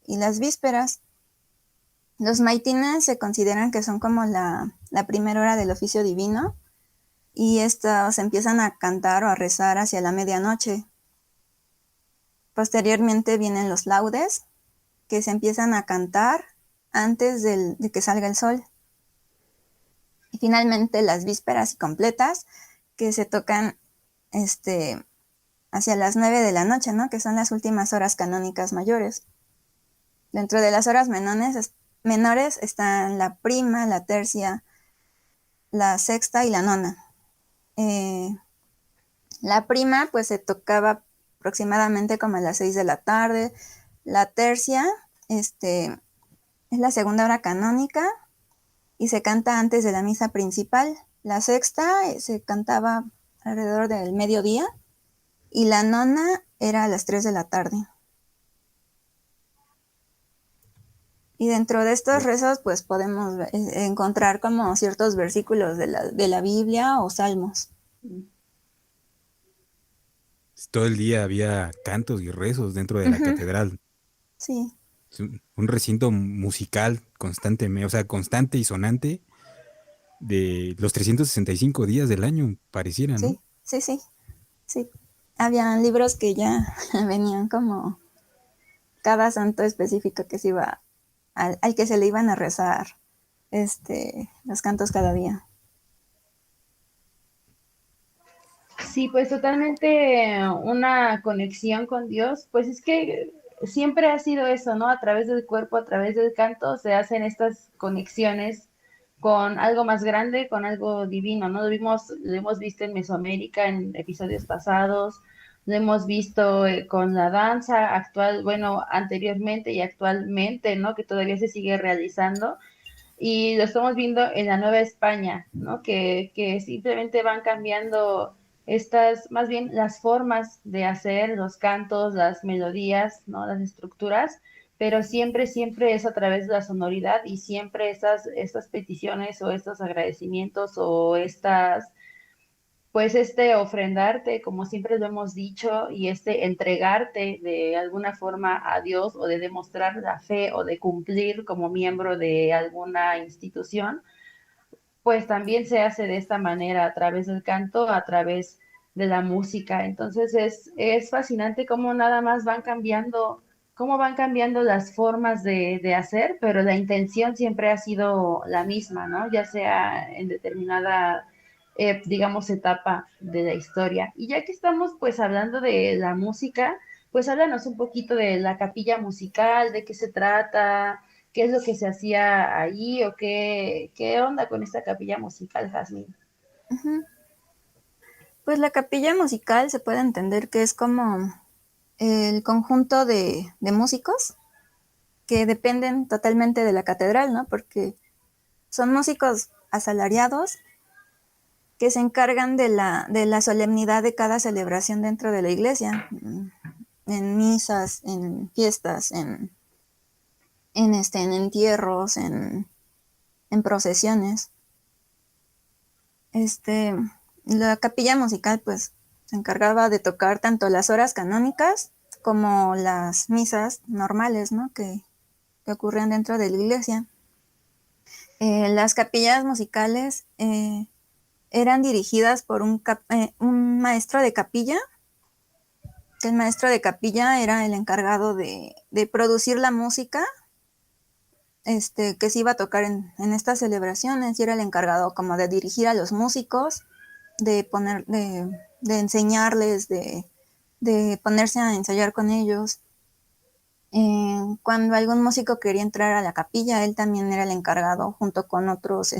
[SPEAKER 4] y las vísperas. Los maitines se consideran que son como la primera hora del oficio divino y estos empiezan a cantar o a rezar hacia la medianoche. Posteriormente vienen los laudes, que se empiezan a cantar antes de que salga el sol. Y finalmente las vísperas y completas, que se tocan hacia las 9 de la noche, ¿no? Que son las últimas horas canónicas mayores. Dentro de las horas menores están la prima, la tercia, la sexta y la nona. La prima pues se tocaba aproximadamente como a las 6 de la tarde. La tercia es la segunda hora canónica y se canta antes de la misa principal. La sexta se cantaba alrededor del mediodía y la nona era a las 3 de la tarde. Y dentro de estos rezos pues podemos encontrar como ciertos versículos de la Biblia o salmos.
[SPEAKER 3] Todo el día había cantos y rezos dentro de la
[SPEAKER 4] Uh-huh.
[SPEAKER 3] catedral.
[SPEAKER 4] Sí,
[SPEAKER 3] Es un recinto musical constantemente, o sea, constante y sonante de los 365 días del año, pareciera, ¿no?
[SPEAKER 4] sí, sí, sí, sí. Habían libros que ya venían como cada santo específico que se iba al que se le iban a rezar los cantos cada día.
[SPEAKER 2] Sí, pues totalmente una conexión con Dios, pues es que siempre ha sido eso, ¿no? A través del cuerpo, a través del canto, se hacen estas conexiones con algo más grande, con algo divino, ¿no? Lo hemos visto en Mesoamérica en episodios pasados, lo hemos visto con la danza actual, bueno, anteriormente y actualmente, ¿no? Que todavía se sigue realizando y lo estamos viendo en la Nueva España, ¿no? Que simplemente van cambiando estas, más bien las formas de hacer los cantos, las melodías, ¿no? Las estructuras, pero siempre, siempre es a través de la sonoridad y siempre estas peticiones o estos agradecimientos o estas pues ofrendarte, como siempre lo hemos dicho, y entregarte de alguna forma a Dios o de demostrar la fe o de cumplir como miembro de alguna institución, pues también se hace de esta manera, a través del canto, a través de la música. Entonces es fascinante cómo nada más van cambiando, cómo van cambiando las formas de hacer, pero la intención siempre ha sido la misma, ¿no? Ya sea en determinada digamos, etapa de la historia. Y ya que estamos pues hablando de la música, pues háblanos un poquito de la capilla musical, de qué se trata, qué es lo que se hacía ahí o qué onda con esta capilla musical, Jazmín.
[SPEAKER 4] Ujú. Pues la capilla musical se puede entender que es como el conjunto de músicos que dependen totalmente de la catedral, ¿no? Porque son músicos asalariados que se encargan de la solemnidad de cada celebración dentro de la iglesia, en misas, en fiestas, en entierros, en procesiones. Este, la capilla musical, pues, se encargaba de tocar tanto las horas canónicas como las misas normales, ¿no? Que ocurrían dentro de la iglesia. Las capillas musicales eran dirigidas por un maestro de capilla, que el maestro de capilla era el encargado de producir la música que se iba a tocar en estas celebraciones, y era el encargado como de dirigir a los músicos, de enseñarles, de ponerse a ensayar con ellos. Cuando algún músico quería entrar a la capilla, él también era el encargado, junto con otras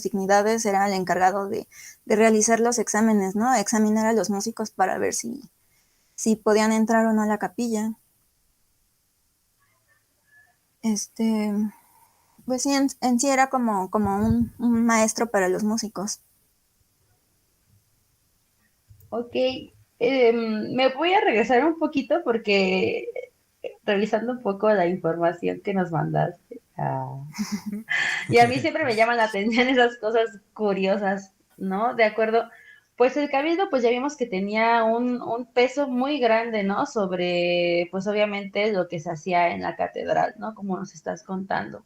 [SPEAKER 4] dignidades, era el encargado de realizar los exámenes, ¿no? Examinar a los músicos para ver si podían entrar o no a la capilla. Pues sí, en sí era como un maestro para los músicos.
[SPEAKER 2] Ok, me voy a regresar un poquito porque revisando un poco la información que nos mandaste. Y a mí siempre me llaman la atención esas cosas curiosas, ¿no? De acuerdo. Pues el cabildo, pues ya vimos que tenía un peso muy grande, ¿no? Sobre, pues obviamente lo que se hacía en la catedral, ¿no? Como nos estás contando.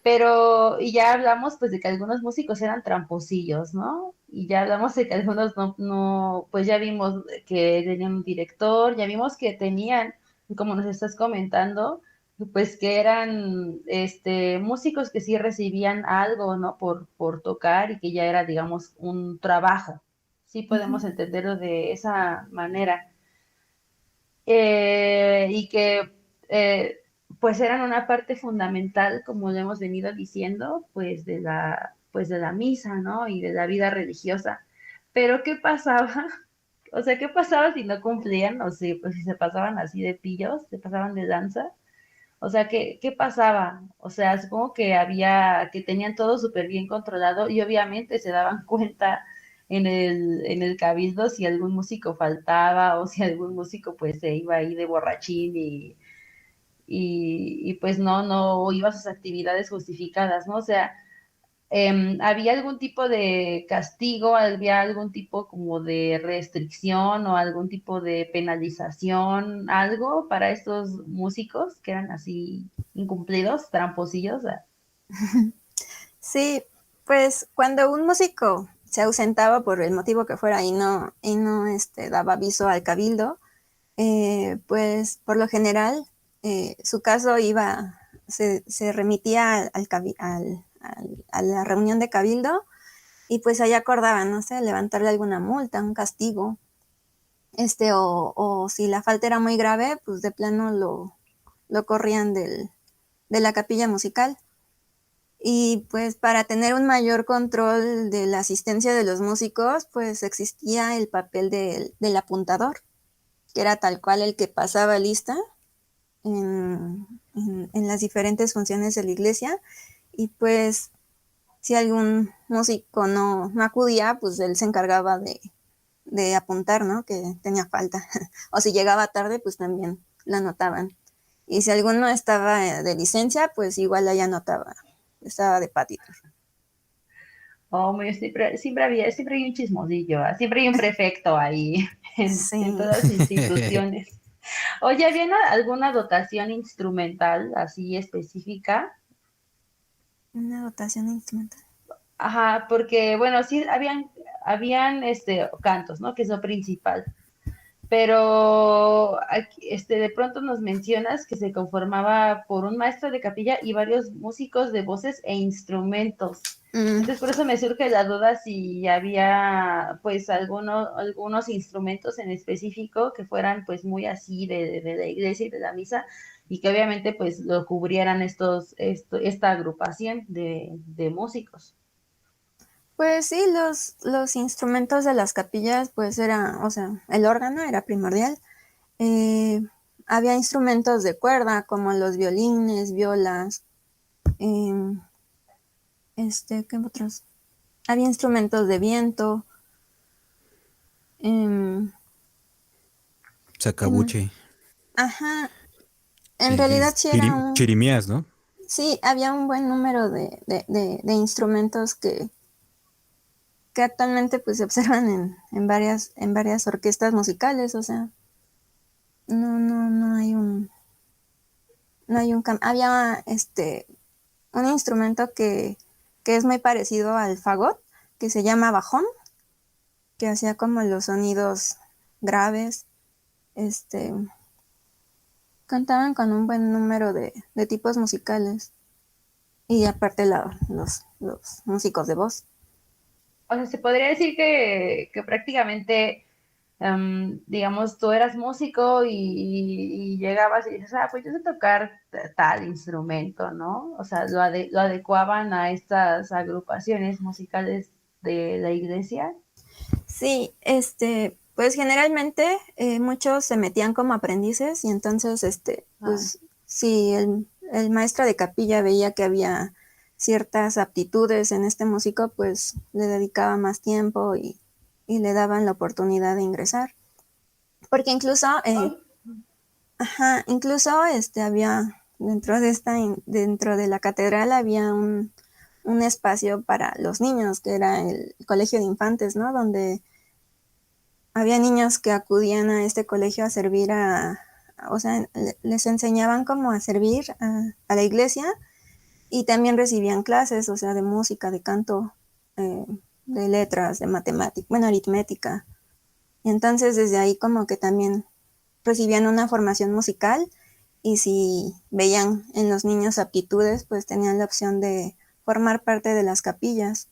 [SPEAKER 2] Pero, y ya hablamos pues de que algunos músicos eran tramposillos, ¿no? Y ya hablamos de que algunos no, pues ya vimos que tenían un director, ya vimos que tenían, como nos estás comentando, pues que eran músicos que sí recibían algo, ¿no? Por tocar y que ya era, digamos, un trabajo. Sí podemos
[SPEAKER 4] Ujú.
[SPEAKER 2] entenderlo de esa manera. Y que eh, pues eran una parte fundamental, como lo hemos venido diciendo, pues de la misa, ¿no? Y de la vida religiosa. Pero ¿qué pasaba? O sea, ¿qué pasaba si no cumplían? O sea, pues si se pasaban así de pillos, se pasaban de danza. O sea, ¿qué pasaba? O sea, supongo que que tenían todo súper bien controlado y obviamente se daban cuenta en el cabildo si algún músico faltaba o si algún músico pues se iba ahí de borrachín y pues no iba a sus actividades justificadas, ¿no? O sea, ¿había algún tipo de castigo, había algún tipo como de restricción o algún tipo de penalización, algo para estos músicos que eran así incumplidos, tramposillos?
[SPEAKER 4] Sí, pues cuando un músico se ausentaba por el motivo que fuera y no daba aviso al cabildo, pues por lo general su caso se remitía a la reunión de cabildo, y pues ahí acordaban, no sé, levantarle alguna multa, un castigo, o si la falta era muy grave, pues de plano lo corrían de la capilla musical. Y pues para tener un mayor control de la asistencia de los músicos, pues existía el papel del apuntador, que era tal cual el que pasaba lista en las diferentes funciones de la iglesia. Y pues si algún músico no acudía, pues él se encargaba de apuntar, ¿no? Que tenía falta. O si llegaba tarde, pues también la anotaban. Y si alguno estaba de licencia, pues igual ahí anotaba, estaba de patito.
[SPEAKER 2] Oh, siempre hay un chismosillo, ¿ah? Siempre hay un prefecto ahí en
[SPEAKER 4] Sí,
[SPEAKER 2] todas las instituciones. Oye, ¿había alguna dotación instrumental así específica?
[SPEAKER 4] una dotación instrumental.
[SPEAKER 2] Ajá, porque bueno, sí habían cantos, ¿no? Que es lo principal. pero de pronto nos mencionas que se conformaba por un maestro de capilla y varios músicos de voces e instrumentos.
[SPEAKER 4] Mm,
[SPEAKER 2] Entonces, por eso me surge la duda si había, pues, algunos instrumentos en específico que fueran, pues, muy así de la iglesia y de la misa, y que obviamente, pues, lo cubrieran esta agrupación de músicos.
[SPEAKER 4] Pues sí, los instrumentos de las capillas, pues era, o sea, el órgano era primordial. Eh, Había instrumentos de cuerda como los violines, violas, em, ¿qué otros? Había instrumentos de viento, em, ¿qué más?
[SPEAKER 3] Sacabuche,
[SPEAKER 4] Ajá, en realidad sí era
[SPEAKER 3] chirimías, ¿no?
[SPEAKER 4] sí, había un buen número de instrumentos que actualmente pues se observan en varias orquestas musicales, o sea, no hay no hay un había un instrumento que es muy parecido al fagot, que se llama bajón, que hacía como los sonidos graves, este, cantaban con un buen número de tipos musicales y aparte los músicos de voz.
[SPEAKER 2] O sea, se podría decir que prácticamente, digamos, tú eras músico y llegabas y dices, ah, pues yo sé tocar tal instrumento, ¿no? O sea, lo adecuaban a estas agrupaciones musicales de la iglesia.
[SPEAKER 4] Sí, pues generalmente muchos se metían como aprendices y entonces,
[SPEAKER 2] Ah,
[SPEAKER 4] pues si el maestro de capilla veía que había ciertas aptitudes en este músico, pues le dedicaba más tiempo y le daban la oportunidad de ingresar. Porque incluso,
[SPEAKER 2] oh,
[SPEAKER 4] ajá, incluso había dentro de la catedral había un espacio para los niños, que era el colegio de infantes, ¿no? Donde había niños que acudían a este colegio a servir o sea, les enseñaban cómo a servir a la iglesia y también recibían clases, o sea, de música, de canto, eh, de letras, de matemática, bueno, aritmética. Y entonces desde ahí como que también recibían una formación musical y si veían en los niños aptitudes, pues tenían la opción de formar parte de las capillas.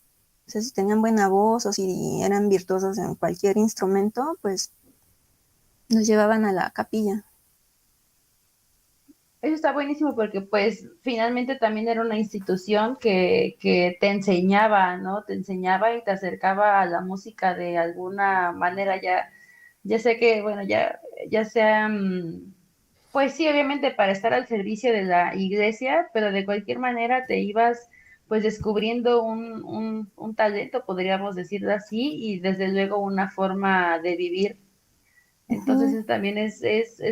[SPEAKER 4] O sea, si tenían buena voz o si eran virtuosos en cualquier instrumento, pues nos llevaban a la capilla.
[SPEAKER 2] eso está buenísimo porque pues finalmente también era una institución que te enseñaba, ¿no? Te enseñaba y te acercaba a la música de alguna manera. Ya sé que, bueno, ya sea, pues sí, obviamente para estar al servicio de la iglesia, pero de cualquier manera te ibas pues descubriendo un talento, podríamos decirlo así, y desde luego una forma de vivir. Entonces
[SPEAKER 4] Ujú,
[SPEAKER 2] eso también es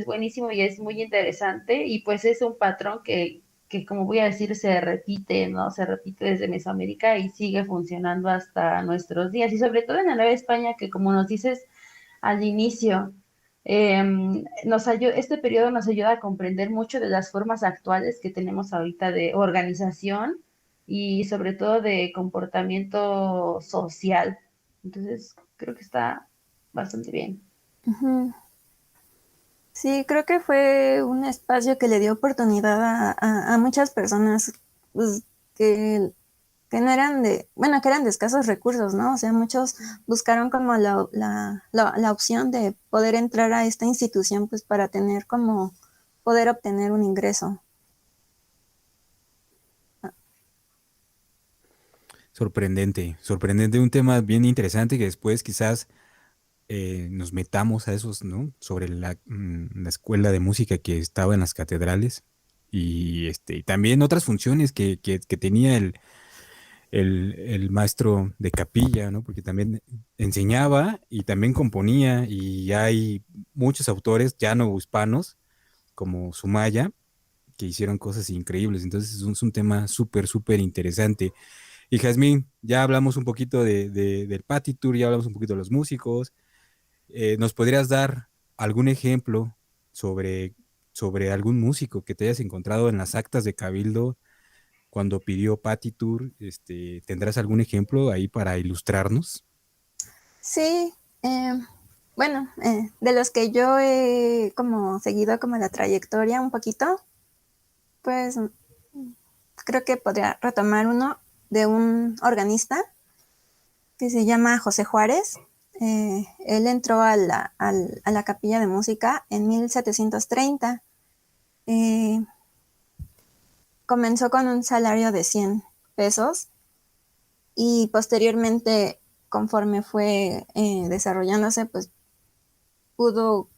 [SPEAKER 2] buenísimo y es muy interesante y pues es un patrón que, como voy a decir, se repite, ¿no? Se repite desde Mesoamérica y sigue funcionando hasta nuestros días y sobre todo en la Nueva España que como nos dices al inicio, este periodo nos ayuda a comprender mucho de las formas actuales que tenemos ahorita de organización y sobre todo de comportamiento social. Entonces creo que está bastante bien.
[SPEAKER 4] ujú. Sí, creo que fue un espacio que le dio oportunidad a muchas personas pues, que, que no eran bueno, que eran de escasos recursos, ¿no? O sea, muchos buscaron como la opción de poder entrar a esta institución, pues para tener como, poder obtener un ingreso.
[SPEAKER 3] Sorprendente, sorprendente, un tema bien interesante que después quizás nos metamos a esos, ¿no? Sobre la escuela de música que estaba en las catedrales y también otras funciones que tenía el maestro de capilla, ¿no? Porque también enseñaba y también componía y hay muchos autores ya no hispanos como Sumaya que hicieron cosas increíbles. Entonces es un tema súper, súper interesante. Y Jazmín, ya hablamos un poquito del Partitur, ya hablamos un poquito de los músicos. ¿Nos podrías dar algún ejemplo sobre, sobre algún músico que te hayas encontrado en las actas de Cabildo cuando pidió Partitur? ¿Tendrás algún ejemplo ahí para ilustrarnos?
[SPEAKER 4] Sí, bueno, de los que yo he como seguido como la trayectoria un poquito, pues creo que podría retomar uno de un organista que se llama José Juárez. Él entró a la capilla de música en 1730. Eh, Comenzó con un salario de 100 pesos y posteriormente, conforme fue desarrollándose, pues pudo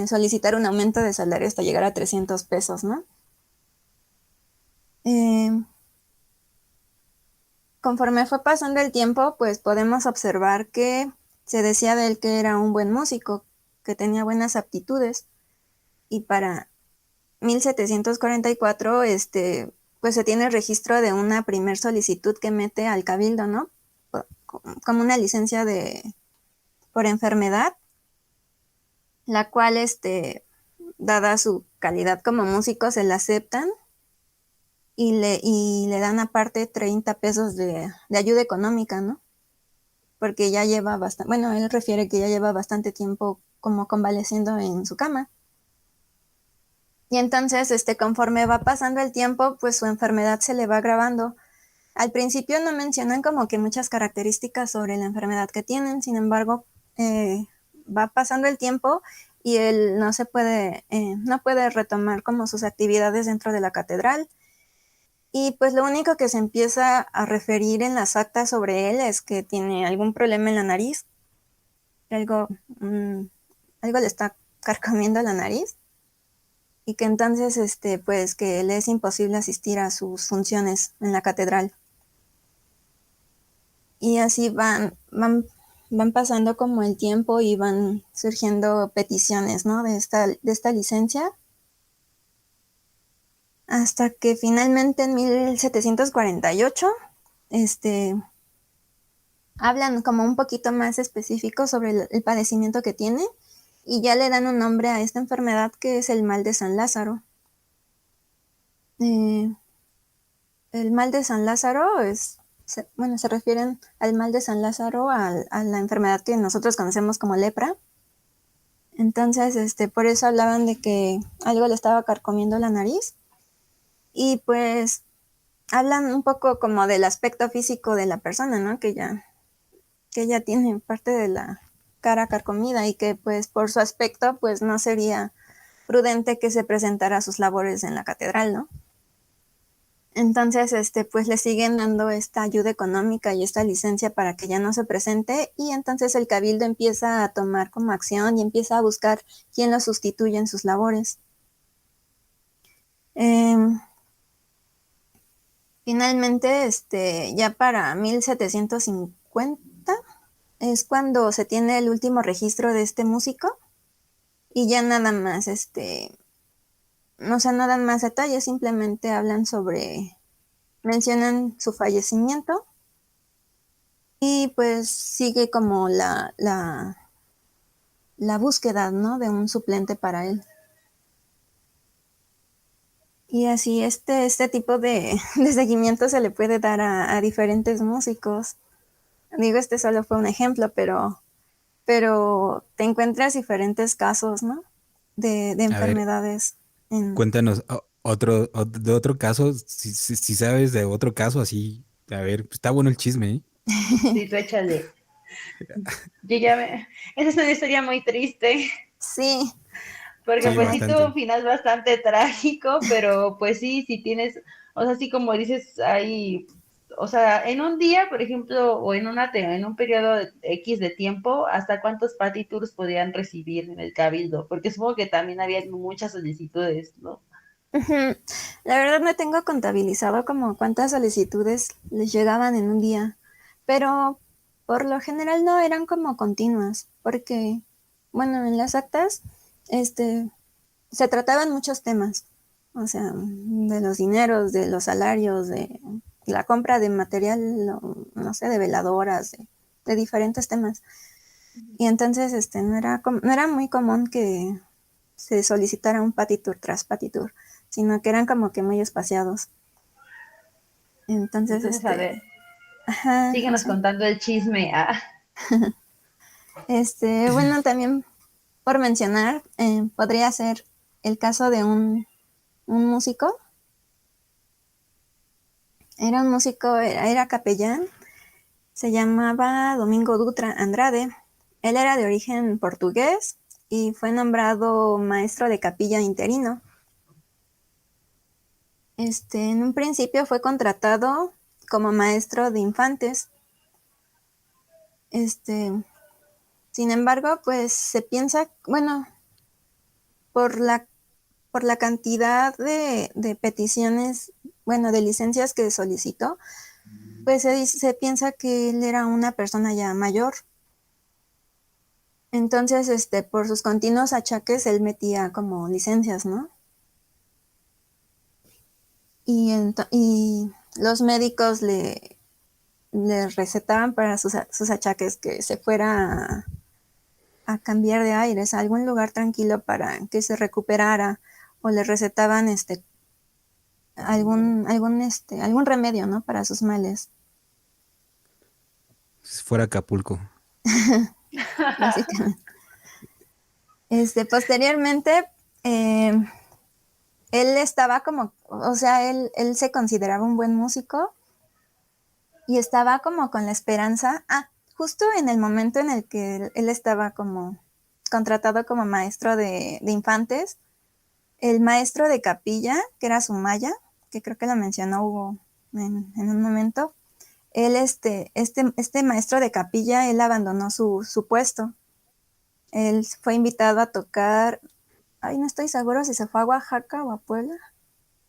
[SPEAKER 4] solicitar un aumento de salario hasta llegar a 300 pesos, ¿no? Eh, Conforme fue pasando el tiempo, pues podemos observar que se decía de él que era un buen músico, que tenía buenas aptitudes, y para 1744, pues se tiene registro de una primer solicitud que mete al cabildo, ¿no? Como una licencia por enfermedad, la cual, dada su calidad como músico, se la aceptan y le dan aparte 30 pesos de ayuda económica, ¿no? Porque ya lleva bastante, bueno, él refiere que ya lleva bastante tiempo como convaleciendo en su cama. Y entonces, conforme va pasando el tiempo, pues su enfermedad se le va agravando. Al principio no mencionan como que muchas características sobre la enfermedad que tienen, sin embargo, va pasando el tiempo y él no puede retomar como sus actividades dentro de la catedral. Y pues lo único que se empieza a referir en las actas sobre él es que tiene algún problema en la nariz, algo, mm, algo le está carcomiendo la nariz y que entonces, pues que le es imposible asistir a sus funciones en la catedral. Y así van pasando como el tiempo y van surgiendo peticiones, ¿no? De esta licencia, hasta que finalmente en 1748, hablan como un poquito más específico sobre el padecimiento que tiene y ya le dan un nombre a esta enfermedad que es el mal de San Lázaro. Eh, el mal de San Lázaro se refieren al mal de San Lázaro, a la enfermedad que nosotros conocemos como lepra. Entonces, por eso hablaban de que algo le estaba carcomiendo la nariz. Y pues hablan un poco como del aspecto físico de la persona, ¿no? Que ya tiene parte de la cara carcomida y que pues por su aspecto pues no sería prudente que se presentara a sus labores en la catedral, ¿no? Entonces, pues le siguen dando esta ayuda económica y esta licencia para que ya no se presente y entonces el cabildo empieza a tomar como acción y empieza a buscar quién lo sustituya en sus labores. Finalmente, ya para 1750 es cuando se tiene el último registro de este músico y ya nada más, no dan más detalles, simplemente mencionan su fallecimiento y pues sigue como la búsqueda, ¿no? De un suplente para él. Y así este tipo de seguimiento se le puede dar a diferentes músicos. Digo, solo fue un ejemplo, pero te encuentras diferentes casos, ¿no? De
[SPEAKER 3] A ver,
[SPEAKER 4] enfermedades.
[SPEAKER 3] cuéntanos de otro caso, si sabes de otro caso así, a ver, pues, está bueno el chisme, ¿eh?
[SPEAKER 2] Sí, tú échale. Yo ya me... Esa es una historia muy triste,
[SPEAKER 4] Sí,
[SPEAKER 2] porque
[SPEAKER 3] Sí,
[SPEAKER 2] pues sí tuvo un
[SPEAKER 3] bastante.
[SPEAKER 2] final bastante trágico, pero pues sí, si tienes, o sea, así como dices, hay, o sea, en un día, por ejemplo, o en un periodo X de tiempo, ¿hasta cuántos party tours podían recibir en el Cabildo? Porque supongo que también había muchas solicitudes, ¿no?
[SPEAKER 4] ujú. La verdad no tengo contabilizado como cuántas solicitudes les llegaban en un día, pero por lo general no eran como continuas, porque, bueno, en las actas, se trataban muchos temas, o sea, de los dineros, de los salarios, de la compra de material, no sé, de veladoras, de diferentes temas. Y entonces, no era muy común que se solicitara un patitour tras patitour, sino que eran como que muy espaciados. Entonces,
[SPEAKER 2] Entonces, a ver,
[SPEAKER 4] ajá, o
[SPEAKER 2] síguenos
[SPEAKER 4] sea,
[SPEAKER 2] contando el chisme. Ah,
[SPEAKER 4] Bueno, también por mencionar, podría ser el caso de un músico. Era un músico, era capellán, se llamaba Domingo Dutra Andrade. Él era de origen portugués y fue nombrado maestro de capilla interino. En un principio fue contratado como maestro de infantes. Sin embargo, pues se piensa, bueno, por la cantidad de peticiones, bueno, de licencias que solicitó, pues se piensa que él era una persona ya mayor. Entonces, por sus continuos achaques, él metía como licencias, ¿no? Y los médicos le recetaban para sus achaques que se fuera a cambiar de aires, a algún lugar tranquilo para que se recuperara, o le recetaban algún remedio, ¿no? Para sus males,
[SPEAKER 3] Si fuera Acapulco.
[SPEAKER 4] básicamente. Posteriormente, eh, él estaba como, o sea, él se consideraba un buen músico y estaba como con la esperanza, justo en el momento en el que él estaba como contratado como maestro de infantes, el maestro de capilla, que era Sumaya, que creo que lo mencionó Hugo en un momento, él, este maestro de capilla, él abandonó su puesto. Él fue invitado a tocar, no estoy seguro si se fue a Oaxaca o a Puebla.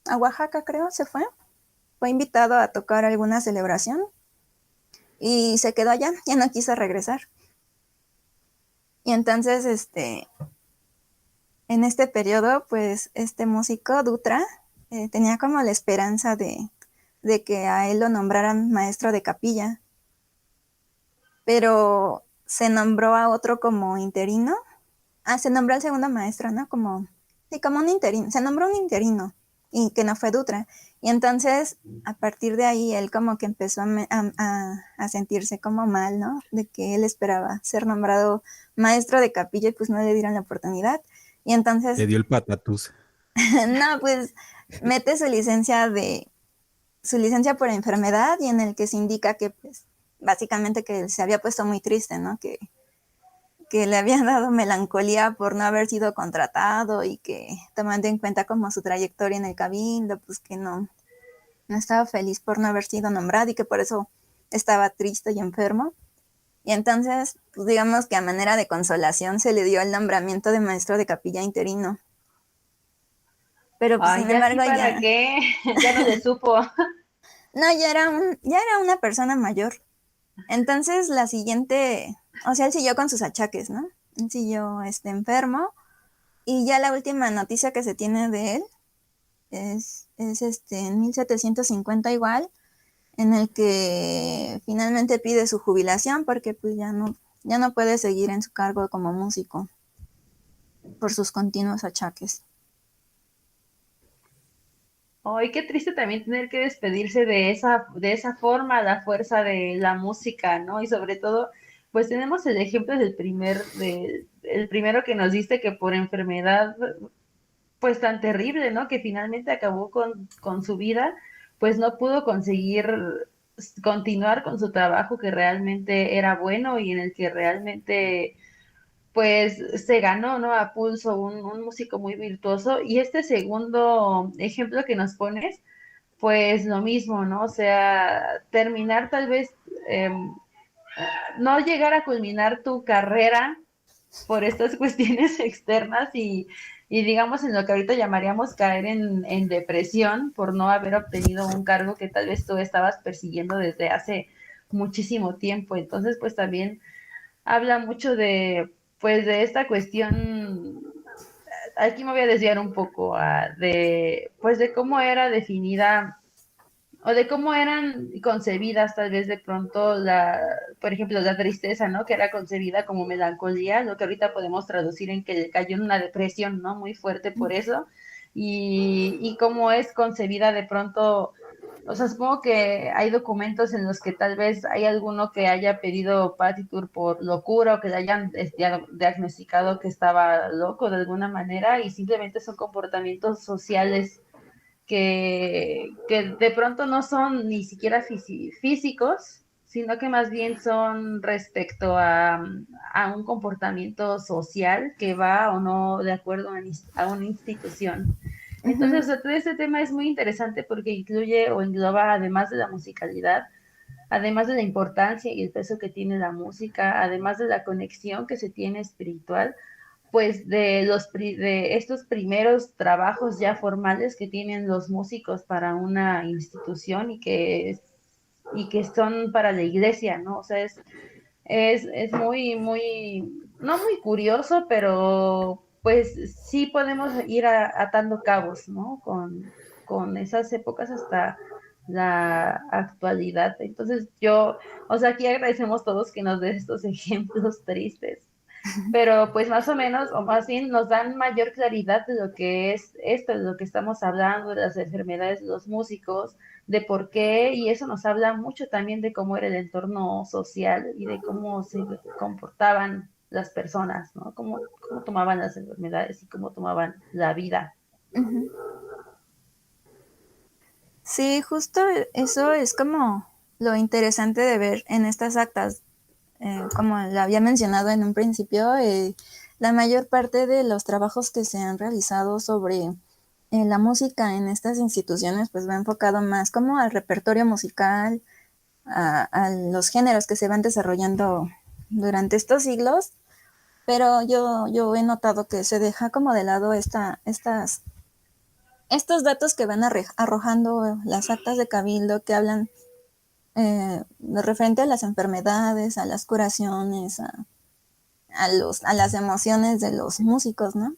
[SPEAKER 4] A Oaxaca creo se fue. Fue invitado a tocar alguna celebración y se quedó allá, ya no quiso regresar. Y entonces, en este periodo, pues este músico, Dutra, tenía como la esperanza de que a él lo nombraran maestro de capilla, pero se nombró a otro como interino. Se nombró al segundo maestro, ¿no? Como un interino, se nombró un interino, y que no fue Dutra. Y entonces, a partir de ahí, él como que empezó a sentirse como mal, ¿no? De que él esperaba ser nombrado maestro de capilla y pues no le dieron la oportunidad. Y
[SPEAKER 3] Le
[SPEAKER 4] entonces,
[SPEAKER 3] dio el patatús.
[SPEAKER 4] no, pues mete su licencia por enfermedad, y en el que se indica que, pues, básicamente que se había puesto muy triste, ¿no? Que le había dado melancolía por no haber sido contratado, y que, tomando en cuenta como su trayectoria en el cabildo, pues que no estaba feliz por no haber sido nombrado y que por eso estaba triste y enfermo. Y entonces, pues digamos que a manera de consolación se le dio el nombramiento de maestro de capilla interino. Pero pues
[SPEAKER 2] Ay,
[SPEAKER 4] sin
[SPEAKER 2] ya sí,
[SPEAKER 4] embargo
[SPEAKER 2] ¿para
[SPEAKER 4] ya,
[SPEAKER 2] qué? Ya no se supo.
[SPEAKER 4] no, ya era una persona mayor. Entonces la siguiente, o sea, él siguió con sus achaques, ¿no? Él siguió enfermo, y ya la última noticia que se tiene de él es en 1750 igual, en el que finalmente pide su jubilación porque pues ya no puede seguir en su cargo como músico por sus continuos achaques.
[SPEAKER 2] Ay, qué triste también tener que despedirse de esa forma, la fuerza de la música, ¿no? Y sobre todo, pues tenemos el ejemplo el primero que nos diste que por enfermedad, pues tan terrible, ¿no? Que finalmente acabó con su vida, pues no pudo conseguir continuar con su trabajo que realmente era bueno y en el que realmente pues se ganó, ¿no? A pulso un músico muy virtuoso. Y este segundo ejemplo que nos pones, pues lo mismo, ¿no? O sea, terminar tal vez, eh, no llegar a culminar tu carrera por estas cuestiones externas y digamos en lo que ahorita llamaríamos caer en depresión por no haber obtenido un cargo que tal vez tú estabas persiguiendo desde hace muchísimo tiempo. Entonces, pues también habla mucho pues de esta cuestión. Aquí me voy a desviar un poco pues de cómo era definida o de cómo eran concebidas tal vez de pronto por ejemplo, la tristeza, ¿no? Que era concebida como melancolía, lo que ahorita podemos traducir en que cayó en una depresión, ¿no? Muy fuerte por eso, y cómo es concebida de pronto O sea, supongo que hay documentos en los que tal vez hay alguno que haya pedido partitur por locura o que le hayan diagnosticado que estaba loco de alguna manera y simplemente son comportamientos sociales que de pronto no son ni siquiera físicos, sino que más bien son respecto a un comportamiento social que va o no de acuerdo a una institución.
[SPEAKER 4] Ujú.
[SPEAKER 2] Entonces, todo este tema es muy interesante porque incluye o engloba, además de la musicalidad, además de la importancia y el peso que tiene la música, además de la conexión que se tiene espiritual, pues de estos primeros trabajos ya formales que tienen los músicos para una institución y que son para la iglesia, ¿no? O sea, es muy, muy, no muy curioso, pero pues sí podemos ir atando cabos, ¿no? Con esas épocas hasta la actualidad. Entonces o sea, aquí agradecemos todos que nos den estos ejemplos tristes, pero pues más o menos, o más bien nos dan mayor claridad de lo que es esto, de lo que estamos hablando, de las enfermedades de los músicos, de por qué, y eso nos habla mucho también de cómo era el entorno social y de cómo se comportaban las personas, ¿no? Cómo tomaban las enfermedades y cómo tomaban la vida.
[SPEAKER 4] Ujú. Sí, justo eso es como lo interesante de ver en estas actas. Como lo había mencionado en un principio, la mayor parte de los trabajos que se han realizado sobre la música en estas instituciones pues va enfocado más como al repertorio musical, a los géneros que se van desarrollando durante estos siglos, pero yo he notado que se deja como de lado estos datos que van arrojando las actas de cabildo que hablan de referente a las enfermedades, a las curaciones, a las emociones de los músicos, ¿no?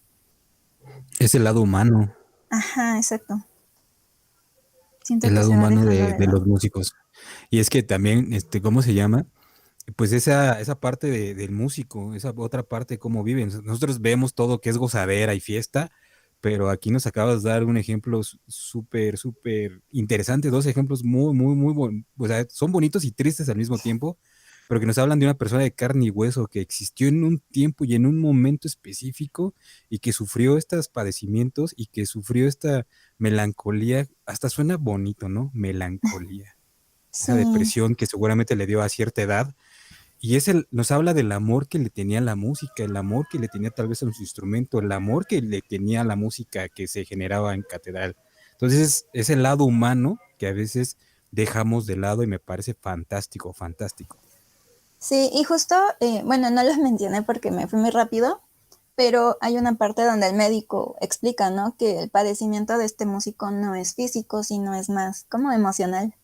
[SPEAKER 3] Es el lado humano,
[SPEAKER 4] Ajá, exacto. Siento
[SPEAKER 3] el
[SPEAKER 4] que
[SPEAKER 3] lado
[SPEAKER 4] se va
[SPEAKER 3] humano
[SPEAKER 4] dejando de
[SPEAKER 3] de
[SPEAKER 4] lado.
[SPEAKER 3] los músicos. Y es que también, ¿cómo se llama? Pues esa parte del músico, esa otra parte, cómo viven. Nosotros vemos todo que es gozadera y fiesta, pero aquí nos acabas de dar un ejemplo súper, súper interesante, dos ejemplos muy, muy, muy, o sea, son bonitos y tristes al mismo tiempo, pero que nos hablan de una persona de carne y hueso que existió en un tiempo y en un momento específico y que sufrió estos padecimientos y que sufrió esta melancolía, hasta suena bonito, ¿no? Melancolía, esa
[SPEAKER 4] Sí,
[SPEAKER 3] depresión que seguramente le dio a cierta edad y nos habla del amor que le tenía a la música, el amor que le tenía tal vez a su instrumento, el amor que le tenía a la música que se generaba en catedral. Entonces es el lado humano que a veces dejamos de lado y me parece fantástico, fantástico.
[SPEAKER 4] sí, y justo, bueno, no los mencioné porque me fui muy rápido, pero hay una parte donde el médico explica, ¿no? Que el padecimiento de este músico no es físico, sino es más como emocional.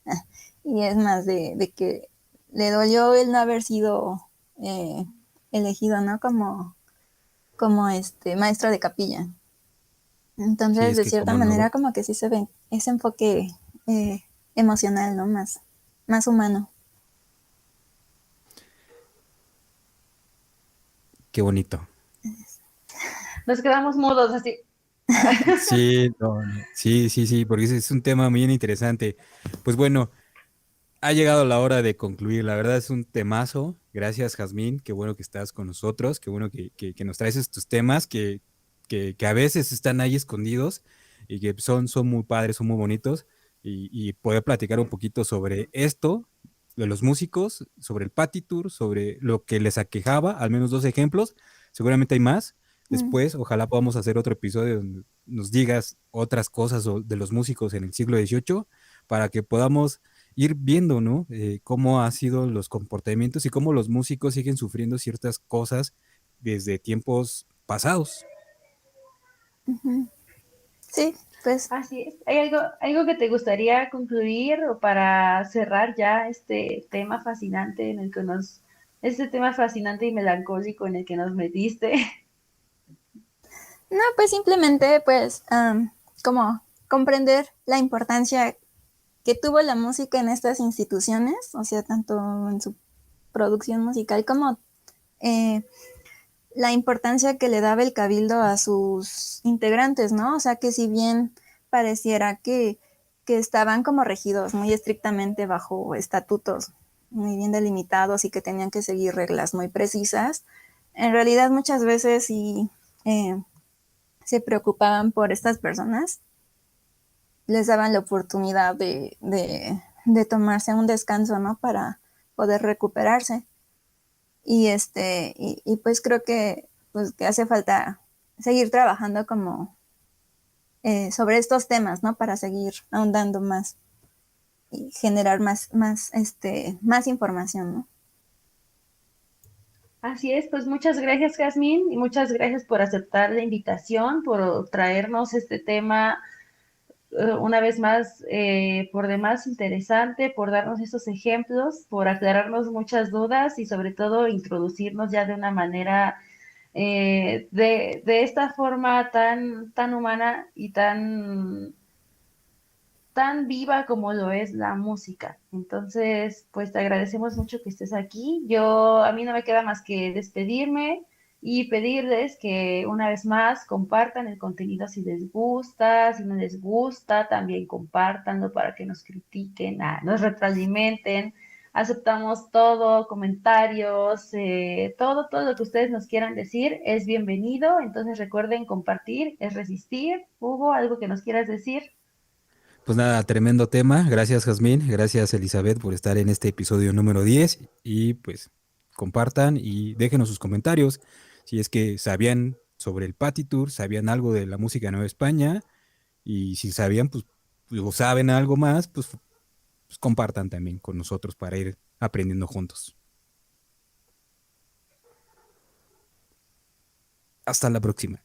[SPEAKER 4] Y es más de que le dolió el no haber sido eh, elegido, ¿no? Como este maestro de capilla.
[SPEAKER 3] Sí,
[SPEAKER 4] Entonces,
[SPEAKER 3] es
[SPEAKER 4] de
[SPEAKER 3] que
[SPEAKER 4] cierta
[SPEAKER 3] como no,
[SPEAKER 4] manera, como que sí se ve ese enfoque emocional, ¿no? Más humano.
[SPEAKER 3] qué bonito.
[SPEAKER 2] Nos quedamos mudos así.
[SPEAKER 3] Sí, no, no, sí, sí, sí, porque ese es un tema muy interesante. Pues bueno, ha llegado la hora de concluir. La verdad es un temazo. Gracias, Jazmín. Qué bueno que estás con nosotros. Qué bueno que nos traes estos temas que a veces están ahí escondidos y que son muy padres, son muy bonitos. Y poder platicar un poquito sobre esto, de los músicos, sobre el partitur, sobre lo que les aquejaba, al menos dos ejemplos. Seguramente hay más.
[SPEAKER 4] Mm.
[SPEAKER 3] Después, ojalá podamos hacer otro episodio donde nos digas otras cosas de los músicos en el siglo XVIII para que podamos ir viendo, ¿no? Cómo han sido los comportamientos y cómo los músicos siguen sufriendo ciertas cosas desde tiempos pasados.
[SPEAKER 4] Ujú. Sí, pues
[SPEAKER 2] Así es. ¿Hay algo que te gustaría concluir o para cerrar ya este tema fascinante este tema fascinante y melancólico en el que nos metiste?
[SPEAKER 4] no, pues simplemente pues como comprender la importancia que tuvo la música en estas instituciones, o sea, tanto en su producción musical como eh, la importancia que le daba el cabildo a sus integrantes, ¿no? O sea, que si bien pareciera que que estaban como regidos muy estrictamente bajo estatutos muy bien delimitados y que tenían que seguir reglas muy precisas, en realidad muchas veces sí se preocupaban por estas personas, les daban la oportunidad de tomarse un descanso, ¿no? Para poder recuperarse. Y pues creo pues, que hace falta seguir trabajando como sobre estos temas, ¿no? Para seguir ahondando más y generar más información, ¿no?
[SPEAKER 2] Así es, pues muchas gracias, Jazmín, y muchas gracias por aceptar la invitación, por traernos este tema una vez más, por demás interesante, por darnos estos ejemplos, por aclararnos muchas dudas y sobre todo introducirnos ya de una manera, de esta forma tan humana y tan viva como lo es la música. Entonces, pues te agradecemos mucho que estés aquí. A mí no me queda más que despedirme y pedirles que una vez más compartan el contenido si les gusta, si no les gusta, también compártanlo para que nos critiquen, nos retroalimenten. Aceptamos todo, comentarios, todo lo que ustedes nos quieran decir es bienvenido. Entonces recuerden, compartir es resistir. Hugo, ¿algo que nos quieras decir?
[SPEAKER 3] Pues nada, tremendo tema. Gracias, Jazmín. Gracias, Elizabeth, por estar en este episodio número 10. Y pues compartan y déjenos sus comentarios. Si es que sabían sobre el Patty Tour, sabían algo de la música de Nueva España. Y si sabían, pues, o saben algo más, pues compartan también con nosotros para ir aprendiendo juntos. Hasta la próxima.